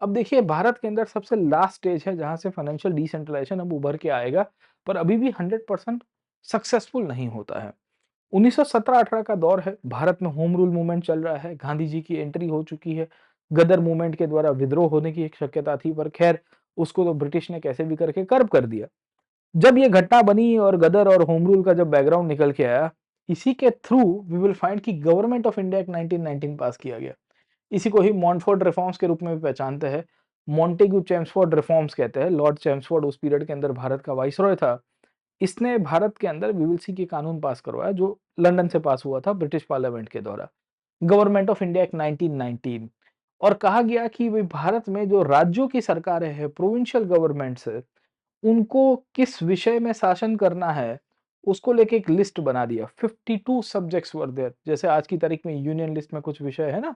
अब देखिए भारत के अंदर सबसे लास्ट स्टेज है जहाँ से फाइनेंशियल डिसेंट्रलाइजेशन अब उभर के आएगा, पर अभी भी 100% सक्सेसफुल नहीं होता है। 1917-18 का दौर है, भारत में होम रूल मूवमेंट चल रहा है, गांधी जी की एंट्री हो चुकी है, गदर मूवमेंट के द्वारा विद्रोह होने की एक शक्यता थी, पर खैर उसको तो ब्रिटिश ने कैसे भी करके कर्ब कर दिया। जब ये घटना बनी और गदर और होम रूल का जब बैकग्राउंड निकल के आया, इसी के थ्रू वी विल फाइंड कि गवर्नमेंट ऑफ इंडिया एक 1919 पास किया गया। इसी को ही मॉन्टफोर्ड रिफॉर्म्स के रूप में भी पहचानते हैं। मॉन्टेग्यू चेम्सफोर्ड रिफॉर्म्स कहते हैं। लॉर्ड चेम्सफोर्ड उस पीरियड के अंदर भारत का वाइसरॉय था। इसने भारत के अंदर वीवीसी की कानून पास करवाया जो लंदन से पास हुआ था ब्रिटिश पार्लियामेंट के द्वारा। गवर्नमेंट ऑफ इंडिया एक्ट 1919 और कहा गया कि भाई भारत में जो राज्यों की सरकारें हैं, प्रोविंशियल गवर्नमेंट्स है, उनको किस विषय में शासन करना है, उसको लेके एक लिस्ट बना दिया। 52 सब्जेक्ट्स वर देयर। जैसे आज की तारीख में यूनियन लिस्ट में कुछ विषय है ना,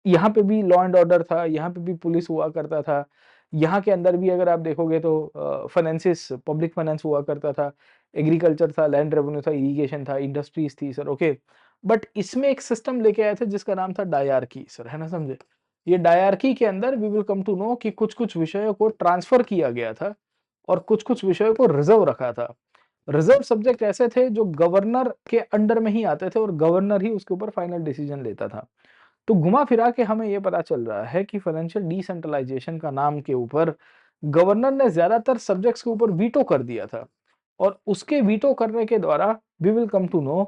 यहाँ पे भी लॉ एंड ऑर्डर था, यहाँ पे भी पुलिस हुआ करता था। यहाँ के अंदर भी अगर आप देखोगे तो फाइनेंसिस, पब्लिक फाइनेंस हुआ करता था, एग्रीकल्चर था, लैंड रेवेन्यू था, इरिगेशन था, इंडस्ट्रीज थी सर, ओके। बट इसमें एक सिस्टम लेके आए थे जिसका नाम था डायरकी सर, है ना, समझे। ये डायरकी के अंदर we will come to know कि कुछ-कुछ विषयों को ट्रांसफर किया गया था और कुछ-कुछ विषयों को रिजर्व रखा था। रिजर्व सब्जेक्ट ऐसे थे जो गवर्नर के अंडर में ही आते थे और गवर्नर ही उसके ऊपर फाइनल डिसीजन लेता था। तो घुमा-फिरा के हमें ये पता चल रहा है कि फाइनेंशियल डिसेंट्रलाइजेशन का नाम के ऊपर गवर्नर ने ज़्यादातर सब्जेक्ट्स के ऊपर वीटो कर दिया था और उसके वीटो करने के द्वारा we will come to know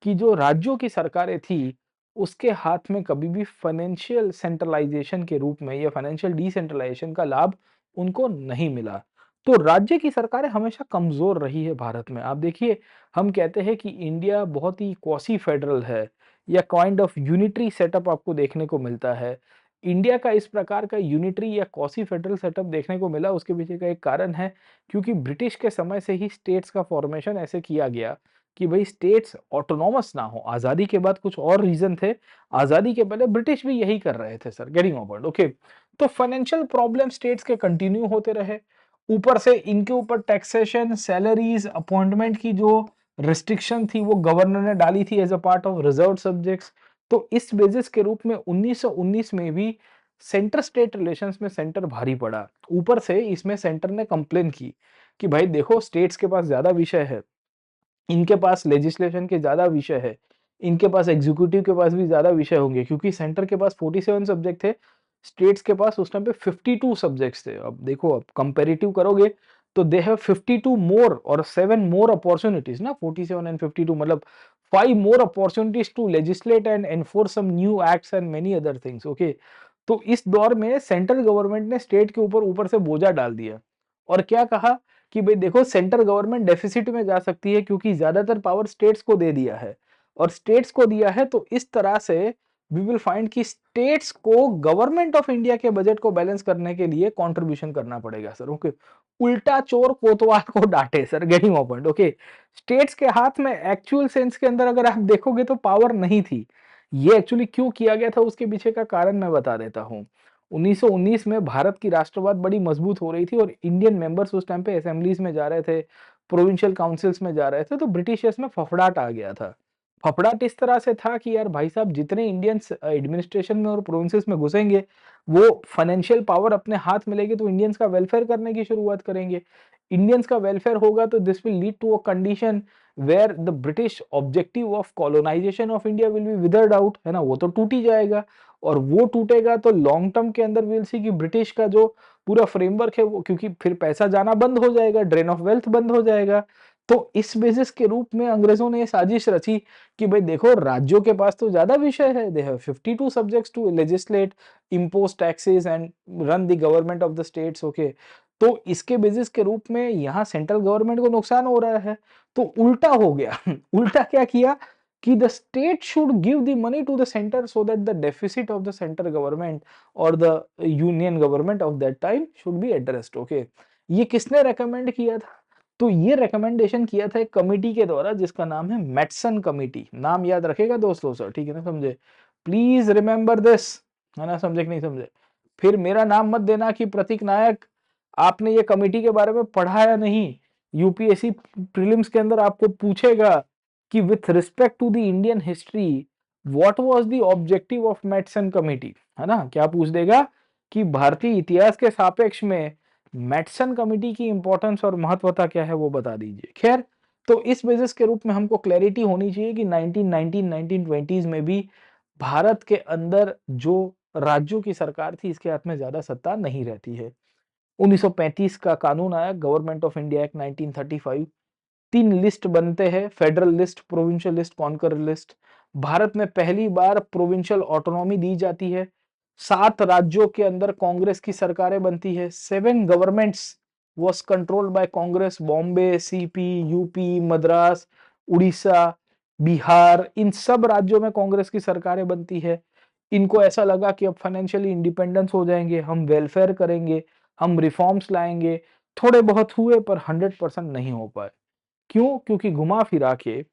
कि जो राज्यों की सरकारें थी, उसके हाथ में कभी भी फाइनेंशियल सेंट्रलाइजेशन के रूप में या फाइनेंशियल डिसेंट्रलाइजेशन का लाभ उनको नहीं मिला। तो राज्य की सरकारें हमेशा कमज़ोर रही है भारत में। आप देखिए, हम कहते हैं कि इंडिया बहुत ही क्वासी फेडरल है या काइंड ऑफ यूनिटरी सेटअप आपको देखने को मिलता है। इंडिया का इस प्रकार का यूनिटरी या क्वासी फेडरल सेटअप देखने को मिला, उसके पीछे का एक कारण है क्योंकि ब्रिटिश के समय से ही स्टेट्स का फॉर्मेशन ऐसे किया गया कि भई स्टेट्स ऑटोनॉमस ना हो। आज़ादी के बाद कुछ और रीज़न थे, आज़ादी के पहले ब्रिटिश भी यही कर रहे थे sir, getting my point, okay. तो फाइनेंशियल प्रॉब्लम स्टेट्स के कंटिन्यू होते रहे, ऊपर से इनके ऊपर टैक्सेशन, सैलरीज़, अपॉइंटमेंट की जो रिस्ट्रिक्शन थी वो गवर्नर ने डाली थी as a part of reserved subjects. तो इस बेसिस के रूप में 1919 में भी सेंटर स्टेट रिलेशंस में सेंटर भारी पड़ा। ऊपर से इसमें सेंटर ने कंप्लेन की कि भाई देखो स्टेट्स के पास ज़्यादा विषय है, इनके पास लेजिस्लेशन के ज़्यादा विषय है, इनके पास एग्जीक्यूटिव के पास भी ज़्यादा विषय होंगे क्योंकि सेंटर के पास 47 सब्जेक्ट थे, स्टेट्स के पास उस टाइम पे 52 सब्जेक्ट्स थे। अब देखो अब कंपैरेटिव करोगे तो दे हैव 52 मोर और 7 मोर अपॉर्च्युनिटीज़ ना, 47 एंड 52 मतलब 5 more opportunities to legislate and enforce some new acts and many other things, okay. तो इस दौर में सेंट्रल गवर्नमेंट ने स्टेट के ऊपर ऊपर से बोझा डाल दिया और क्या कहा कि भाई देखो सेंट्रल गवर्नमेंट डेफिसिट में जा सकती है क्योंकि ज्यादातर पावर स्टेट्स को दे दिया है और स्टेट्स को दिया है तो इस तरह से वी विल फाइंड कि स्टेट्स को गवर्नमेंट ऑफ इंडिया के बजट को बैलेंस करने के लिए कंट्रीब्यूशन करना पड़ेगा सर, ओके। उल्टा चोर कोतवाल को डांटे sir, getting my point, okay. States के हाथ में एक्चुअल सेंस के अंदर अगर आप देखोगे तो पावर नहीं थी। ये एक्चुअली क्यों किया गया था उसके पीछे का कारण मैं बता देता हूँ। 1919 में भारत की राष्ट्रवाद बड़ी मजबूत हो रही थी और इंडियन मेंबर्स उस टाइम पे असेंबलीज में जा रहे थे, प्रोविंशियल काउंसिल्स में जा रहे थे, तो ब्रिटिशर्स में फफड़ाट आ गया था। फफड़ाट इस तरह से था कि यार भाई साहब जितने इंडियंस एडमिनिस्ट्रेशन में और प्रोविंसेस में घुसेंगे, वो फाइनेंशियल पावर अपने हाथ में लेके तो इंडियंस का वेलफेयर करने की शुरुआत करेंगे। इंडियंस का वेलफेयर होगा तो this will lead to a condition where the British objective of colonization of India will be withered out, है ना, वो तो टूट ही जाएगा। और वो टूटेगा तो लॉन्ग टर्म के अंदर विल सी कि ब्रिटिश का जो पूरा फ्रेमवर्क है वो, क्योंकि फिर पैसा जाना बंद हो जाएगा, ड्रेन ऑफ वेल्थ बंद हो जाएगा। तो इस बेसिस के रूप में अंग्रेजों ने ये साजिश रची कि भाई देखो राज्यों के पास तो ज्यादा विषय है, they have 52 subjects to legislate, impose taxes and run the government of the states, okay. तो इसके बेसिस के रूप में यहाँ सेंट्रल गवर्नमेंट को नुकसान हो रहा है, तो उल्टा हो गया उल्टा क्या किया कि the state should give the money to the center so that the deficit of the center government or the union government of that time should be addressed, okay। ये किसने रेकमेंड किया था? तो ये रिकमेंडेशन किया था एक कमिटी के द्वारा जिसका नाम है मैटसन कमिटी। नाम याद रखेगा दोस्तों सर, ठीक है ना, समझे। प्लीज रिमेंबर दिस, है ना, समझे कि नहीं समझे। फिर मेरा नाम मत देना कि प्रतीक नायक आपने ये कमिटी के बारे में पढ़ा या नहीं। यूपीएससी प्रीलिम्स के अंदर आपको पूछेगा कि with respect to the Indian history what was the objective of Meston committee, है ना, क्या पूछ देगा कि भारतीय इतिहास के सापेक्ष में मैटसन कमेटी की इंपॉर्टेंस और महत्वता क्या है वो बता दीजिए। खैर, तो इस बेसिस के रूप में हमको क्लैरिटी होनी चाहिए कि 1919 1920s में भी भारत के अंदर जो राज्यों की सरकार थी इसके हाथ में ज्यादा सत्ता नहीं रहती है। 1935 का कानून आया, government of India act 1935। 3 list बनते हैं, federal list, provincial list, conqueror list. Bharat में पहली बार प्रोविंशियल ऑटोनॉमी दी जाती है। 7 राज्यों के अंदर कांग्रेस की सरकारें बनती है। 7 governments was controlled by Congress, Bombay, CP, UP, Madras, Orissa, Bihar, इन सब राज्यों में कांग्रेस की सरकारें बनती है। इनको ऐसा लगा कि अब फाइनेंशियली इंडिपेंडेंस हो जाएंगे, हम वेलफेयर करेंगे, हम रिफॉर्म्स लाएंगे। थोड़े बहुत हुए पर 100% नहीं हो पाए। क्यों? क्योंकि घुमा फिरा के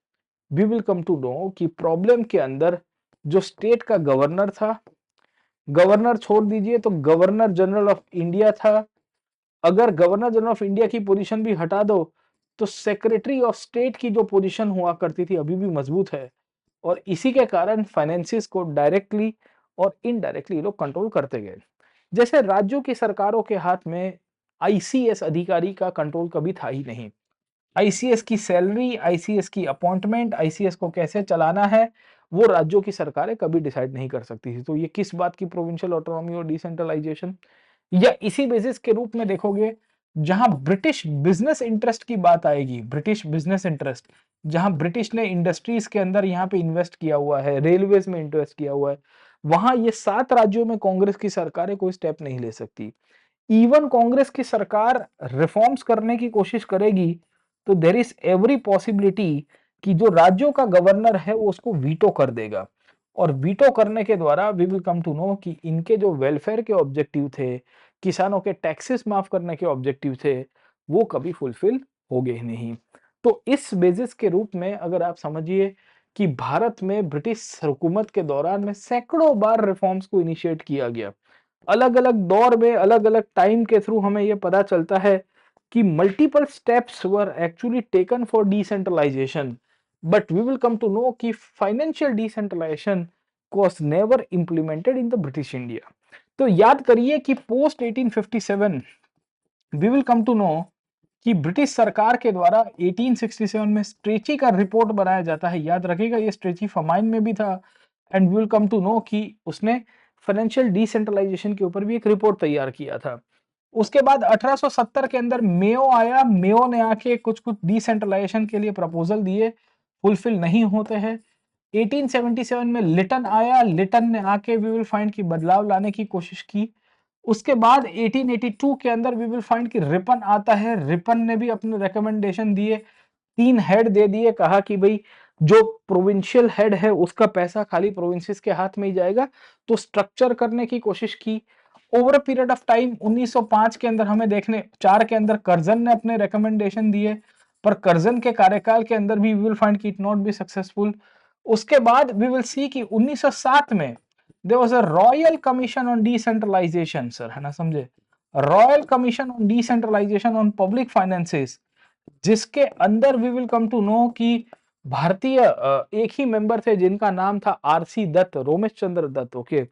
we will come to know कि प्रॉब्लम के अंदर जो स्टेट का गवर्नर था, गवर्नर छोड़ दीजिए तो गवर्नर जनरल ऑफ इंडिया था। अगर गवर्नर जनरल ऑफ इंडिया की पोजीशन भी हटा दो तो सेक्रेटरी ऑफ स्टेट की जो पोजीशन हुआ करती थी अभी भी मजबूत है। और इसी के कारण फाइनेंसिस को डायरेक्टली और इनडायरेक्टली लोग कंट्रोल करते गए। जैसे राज्यों की सरकारों के हाथ में आईसीएस अधिकारी का कंट्रोल कभी था ही नहीं। आईसीएस की सैलरी, आईसीएस की अपॉइंटमेंट, आईसीएस को कैसे चलाना है, वो राज्यों की सरकारें कभी डिसाइड नहीं कर सकती थी। तो ये किस बात की प्रोविंशियल ऑटोनॉमी और डिसेंट्रलाइजेशन? या इसी बेसिस के रूप में देखोगे, जहां ब्रिटिश बिजनेस इंटरेस्ट की बात आएगी, ब्रिटिश बिजनेस इंटरेस्ट, जहां ब्रिटिश ने इंडस्ट्रीज के अंदर यहाँ पे इन्वेस्ट किया हुआ है, रेलवेज में इन्वेस्ट किया हुआ है, वहां ये 7 राज्यों में कांग्रेस की सरकारें कोई स्टेप नहीं ले सकती। इवन कांग्रेस की सरकार रिफॉर्म्स करने की कोशिश करेगी तो देर इज एवरी पॉसिबिलिटी कि जो राज्यों का गवर्नर है वो उसको वीटो कर देगा। और वीटो करने के द्वारा we will come to know कि इनके जो वेलफेयर के ऑब्जेक्टिव थे, किसानों के टैक्सेस माफ करने के ऑब्जेक्टिव थे, वो कभी फुलफिल हो गए नहीं। तो इस बेसिस के रूप में अगर आप समझिए कि भारत में ब्रिटिश हुकूमत के दौरान में सैकड़ों बार रिफॉर्म्स को इनिशिएट किया गया। अलग अलग दौर में अलग अलग टाइम के थ्रू हमें यह पता चलता है कि multiple steps were actually taken for decentralisation, but we will come to know कि financial decentralisation was never implemented in the British India. तो याद करिए कि post 1857 we will come to know कि ब्रिटिश सरकार के द्वारा 1867 में स्ट्रेची का रिपोर्ट बनाया जाता है। याद रखिएगा ये स्ट्रेची फमाइन में भी था। And we will come to know कि उसने फाइनेंशियल डिसेंट्रलाइजेशन के ऊपर भी एक रिपोर्ट तैयार किया था। उसके बाद 1870 के अंदर मेयो आया, मेयो ने आके कुछ कुछ डिसेंट्रलाइजेशन के लिए प्रपोजल दिए, फुलफिल नहीं होते हैं। 1877 में लिटन आया, लिटन ने आके वी विल फाइंड की बदलाव लाने की कोशिश की। उसके बाद 1882 के अंदर वी विल फाइंड कि रिपन आता है, रिपन ने भी अपने रिकमेंडेशन दिए, 3 हेड दे दिए, कहा कि भाई जो प्रोविंशियल हेड है उसका पैसा खाली प्रोविंसेस के हाथ में ही जाएगा। तो स्ट्रक्चर करने की कोशिश की। Over a period of time 1905 के अंदर हमें देखने 4 के अंदर कर्जन ने अपने रिकमेंडेशन दिए, पर कर्जन के कार्यकाल के अंदर भी वी विल फाइंड कि इट नॉट बी सक्सेसफुल। उसके बाद वी विल सी कि 1907 में there was a royal commission on decentralisation, sir, है ना, समझे, royal commission on decentralisation on public finances, जिसके अंदर we will come to know कि भारतीय एक ही मेंबर थे जिनका नाम था आरसी दत्त, रोमेश चंद्र दत्त। ओके,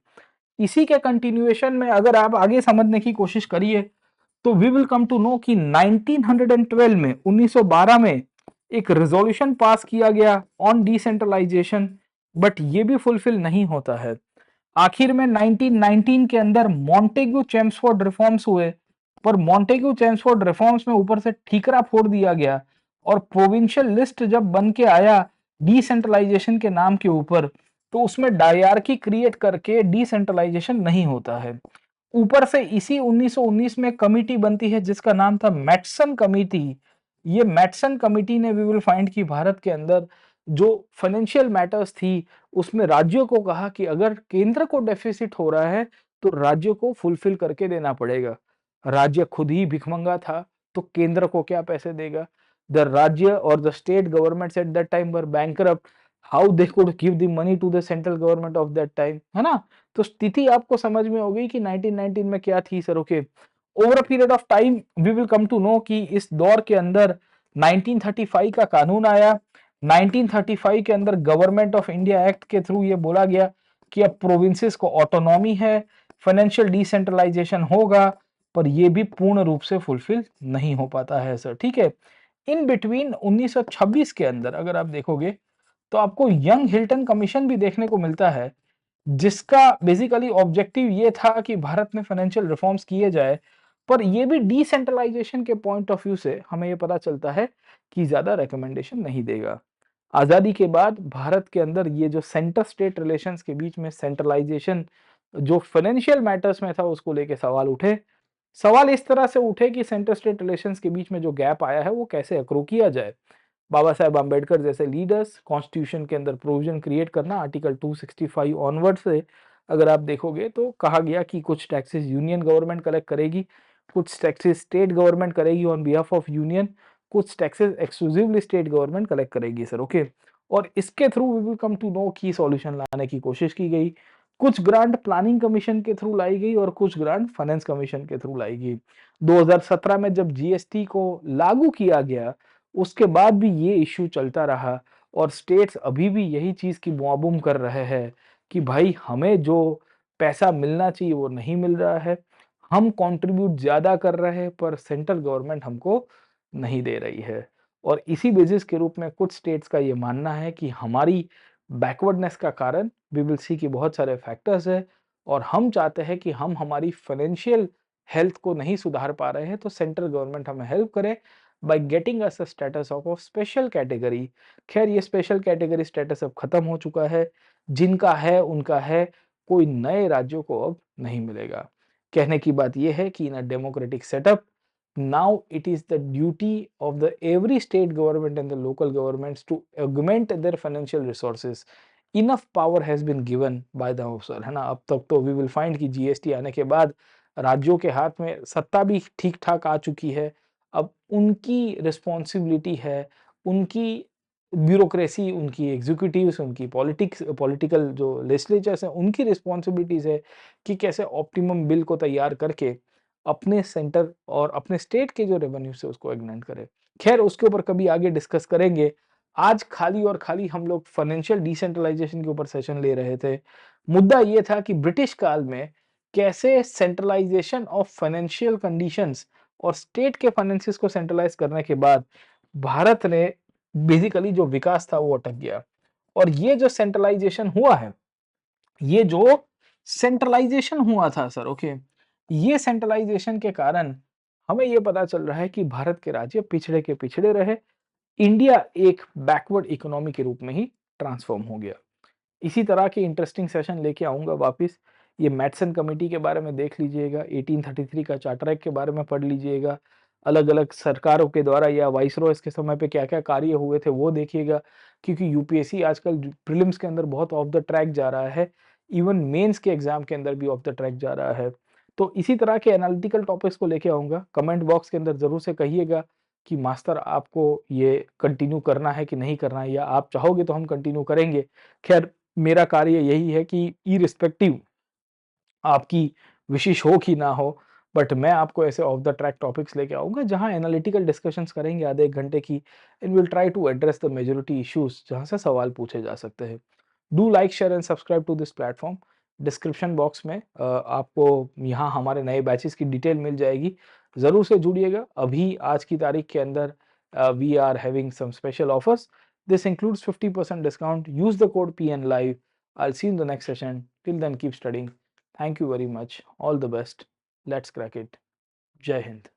इसी के कंटिन्यूएशन में अगर आप आगे समझने की कोशिश करिए तो we will come to know कि 1912 में 1912 में एक रेजोल्यूशन पास किया गया ऑन डिसेंट्रलाइजेशन, बट ये भी फुलफिल नहीं होता है। आखिर में 1919 के अंदर मॉन्टेग्यू चेम्सफोर्ड रिफॉर्म्स हुए, पर मॉन्टेग्यू चेम्सफोर्ड रिफॉर्म्स में ऊपर से ठीकरा फोड़ दिया गया और प्रोविंशियल लिस्ट जब बन के आया डिसेंट्रलाइजेशन के नाम के ऊपर, तो उसमें डायरार्की क्रिएट करके डिसेंट्रलाइजेशन नहीं होता है। ऊपर से इसी 1919 में कमिटी बनती है जिसका नाम था मैटसन कमिटी। ये मैटसन कमिटी ने वी विल फाइंड कि भारत के अंदर जो फाइनेंशियल मैटर्स थी उसमें राज्यों को कहा कि अगर केंद्र को डेफिसिट हो रहा है तो राज्यों को फुलफिल करके देना पड़ेगा। राज्य खुद ही भिखमंगा था तो केंद्र को क्या पैसे देगा? द राज्य और the state governments at that time were bankrupt, how they could give the money to the central government of that time, है ना? तो स्थिति आपको समझ में हो गई कि 1919 में क्या थी, sir. Okay, over a period of time we will come to know कि इस दौर के अंदर 1935 का कानून आया। 1935 के अंदर गवर्नमेंट ऑफ इंडिया एक्ट के थ्रू ये बोला गया कि अब प्रोविंसेस को ऑटोनॉमी है, फाइनेंशियल डिसेंट्रलाइजेशन होगा, पर ये भी पूर्ण रूप से फुलफिल नहीं हो पाता है सर, ठीक है। इन बिटवीन 1926 के अंदर अगर आप देखोगे तो आपको यंग हिल्टन कमीशन भी देखने को मिलता है, जिसका बेसिकली ऑब्जेक्टिव ये था कि भारत में फाइनेंशियल रिफॉर्म्स किए जाए, पर ये भी डिसेंट्रलाइजेशन के पॉइंट ऑफ व्यू से हमें ये पता चलता है कि ज्यादा रिकमेंडेशन नहीं देगा। आजादी के बाद भारत के अंदर ये जो सेंटर स्टेट रिलेशंस के बीच में सेंट्रलाइजेशन जो फाइनेंशियल मैटर्स में था उसको लेके सवाल उठे। सवाल इस तरह से उठे कि सेंटर स्टेट रिलेशंस के बीच में जो गैप आया है वो कैसे अक्रू किया जाए। बाबा साहेब आम्बेडकर जैसे लीडर्स कॉन्स्टिट्यूशन के अंदर प्रोविजन क्रिएट करना आर्टिकल 265 ऑनवर्ड से अगर आप देखोगे तो कहा गया कि कुछ टैक्सेस यूनियन गवर्नमेंट कलेक्ट करेगी, कुछ टैक्सेस स्टेट गवर्नमेंट करेगी ऑन बिहाफ ऑफ यूनियन, कुछ taxes exclusively state government collect करेगी सर, ओके। और इसके through we will come to know की सॉल्यूशन लाने की कोशिश की गई। कुछ ग्रांट प्लानिंग कमीशन के थ्रू लाई गई और कुछ ग्रांट फाइनेंस कमीशन के थ्रू लाई गई। 2017 में जब जीएसटी को लागू किया गया उसके बाद भी ये इश्यू चलता रहा और स्टेट्स अभी भी यही चीज की बुआबुम कर रहे हैं कि भाई हमें जो पैसा मिलना चाहिए वो नहीं मिल रहा है, हम कंट्रीब्यूट ज्यादा कर रहे हैं पर सेंट्रल गवर्नमेंट हमको नहीं दे रही है। और इसी बेसिस के रूप में कुछ स्टेट्स का ये मानना है कि हमारी बैकवर्डनेस का कारण वी विल सी कि बहुत सारे फैक्टर्स है और हम चाहते हैं कि हम हमारी फाइनेंशियल हेल्थ को नहीं सुधार पा रहे हैं तो सेंट्रल गवर्नमेंट हमें हेल्प करे by getting us a status of special category. खैर ये स्पेशल कैटेगरी स्टेटस अब खत्म हो चुका है, जिनका है उनका है, कोई नए राज्यों को अब नहीं मिलेगा। कहने की बात यह है कि in a democratic setup now it is the duty of the every state government and the local governments to augment their financial resources. Enough power has been given by the officer, है ना। अब तक तो we will find कि GST आने के बाद राज्यों के हाथ में सत्ता भी ठीक ठाक आ चुकी है। अब उनकी रिस्पॉन्सिबिलिटी है, उनकी ब्यूरोक्रेसी, उनकी एग्जीक्यूटिव्स, उनकी पॉलिटिक्स पॉलिटिकल जो लेजिस्लेचर्स हैं उनकी रिस्पॉन्सिबिलिटीज है कि कैसे ऑप्टिमम बिल को तैयार करके अपने सेंटर और अपने स्टेट के जो रेवेन्यू से उसको एग्नेंट करे। खैर उसके ऊपर कभी आगे डिस्कस करेंगे। आज खाली और खाली हम लोग फाइनेंशियल डिसेंट्रलाइजेशन के ऊपर सेशन ले रहे थे। मुद्दा ये था कि ब्रिटिश काल में कैसे सेंट्रलाइजेशन ऑफ फाइनेंशियल कंडीशंस और स्टेट के फाइनेंसिस को सेंट्रलाइज करने के बाद भारत ने बेसिकली जो विकास था वो अटक गया। और ये जो सेंट्रलाइजेशन हुआ है, ये जो सेंट्रलाइजेशन हुआ था सर, ओके, ये सेंट्रलाइजेशन के कारण हमें ये पता चल रहा है कि भारत के राज्य पिछड़े के पिछड़े रहे, इंडिया एक बैकवर्ड इकोनॉमी के रूप में ही ट्रांसफॉर्म हो गया। इसी तरह के इंटरेस्टिंग सेशन लेके आऊंगा वापस। ये मैटसन कमेटी के बारे में देख लीजिएगा, 1833 का चार्टर एक्ट के बारे में पढ़ लीजिएगा, अलग अलग सरकारों के द्वारा या वाइसरॉयज के समय पे क्या क्या कार्य हुए थे वो देखिएगा, क्योंकि यूपीएससी आजकल प्रीलिम्स के अंदर बहुत ऑफ द ट्रैक जा रहा है, इवन मेंस के एग्जाम के अंदर भी ऑफ द ट्रैक जा रहा है। तो इसी तरह के एनालिटिकल टॉपिक्स को लेके आऊंगा। कमेंट बॉक्स के अंदर जरूर से कहिएगा कि मास्टर आपको ये कंटिन्यू करना है कि नहीं करना है, या आप चाहोगे तो हम कंटिन्यू करेंगे। खैर मेरा कार्य यही है कि इरिस्पेक्टिव आपकी विशिष हो कि ना हो, बट मैं आपको ऐसे ऑफ द ट्रैक टॉपिक्स लेके आऊंगा जहां एनालिटिकल डिस्कशंस करेंगे आधे एक घंटे की, and will try to address the majority issues जहां से सवाल पूछे जा सकते हैं। Do like share and subscribe to this platform. Description box में आपको यहाँ हमारे नए बैचेस की डिटेल मिल जाएगी, जरूर से जुड़िएगा। अभी आज की तारीख के अंदर we are having some special offers, this includes 50% discount. Use the code PN Live. I'll see you in the next session. Till then, keep studying. Thank you very much. All the best. Let's crack it. Jai Hind.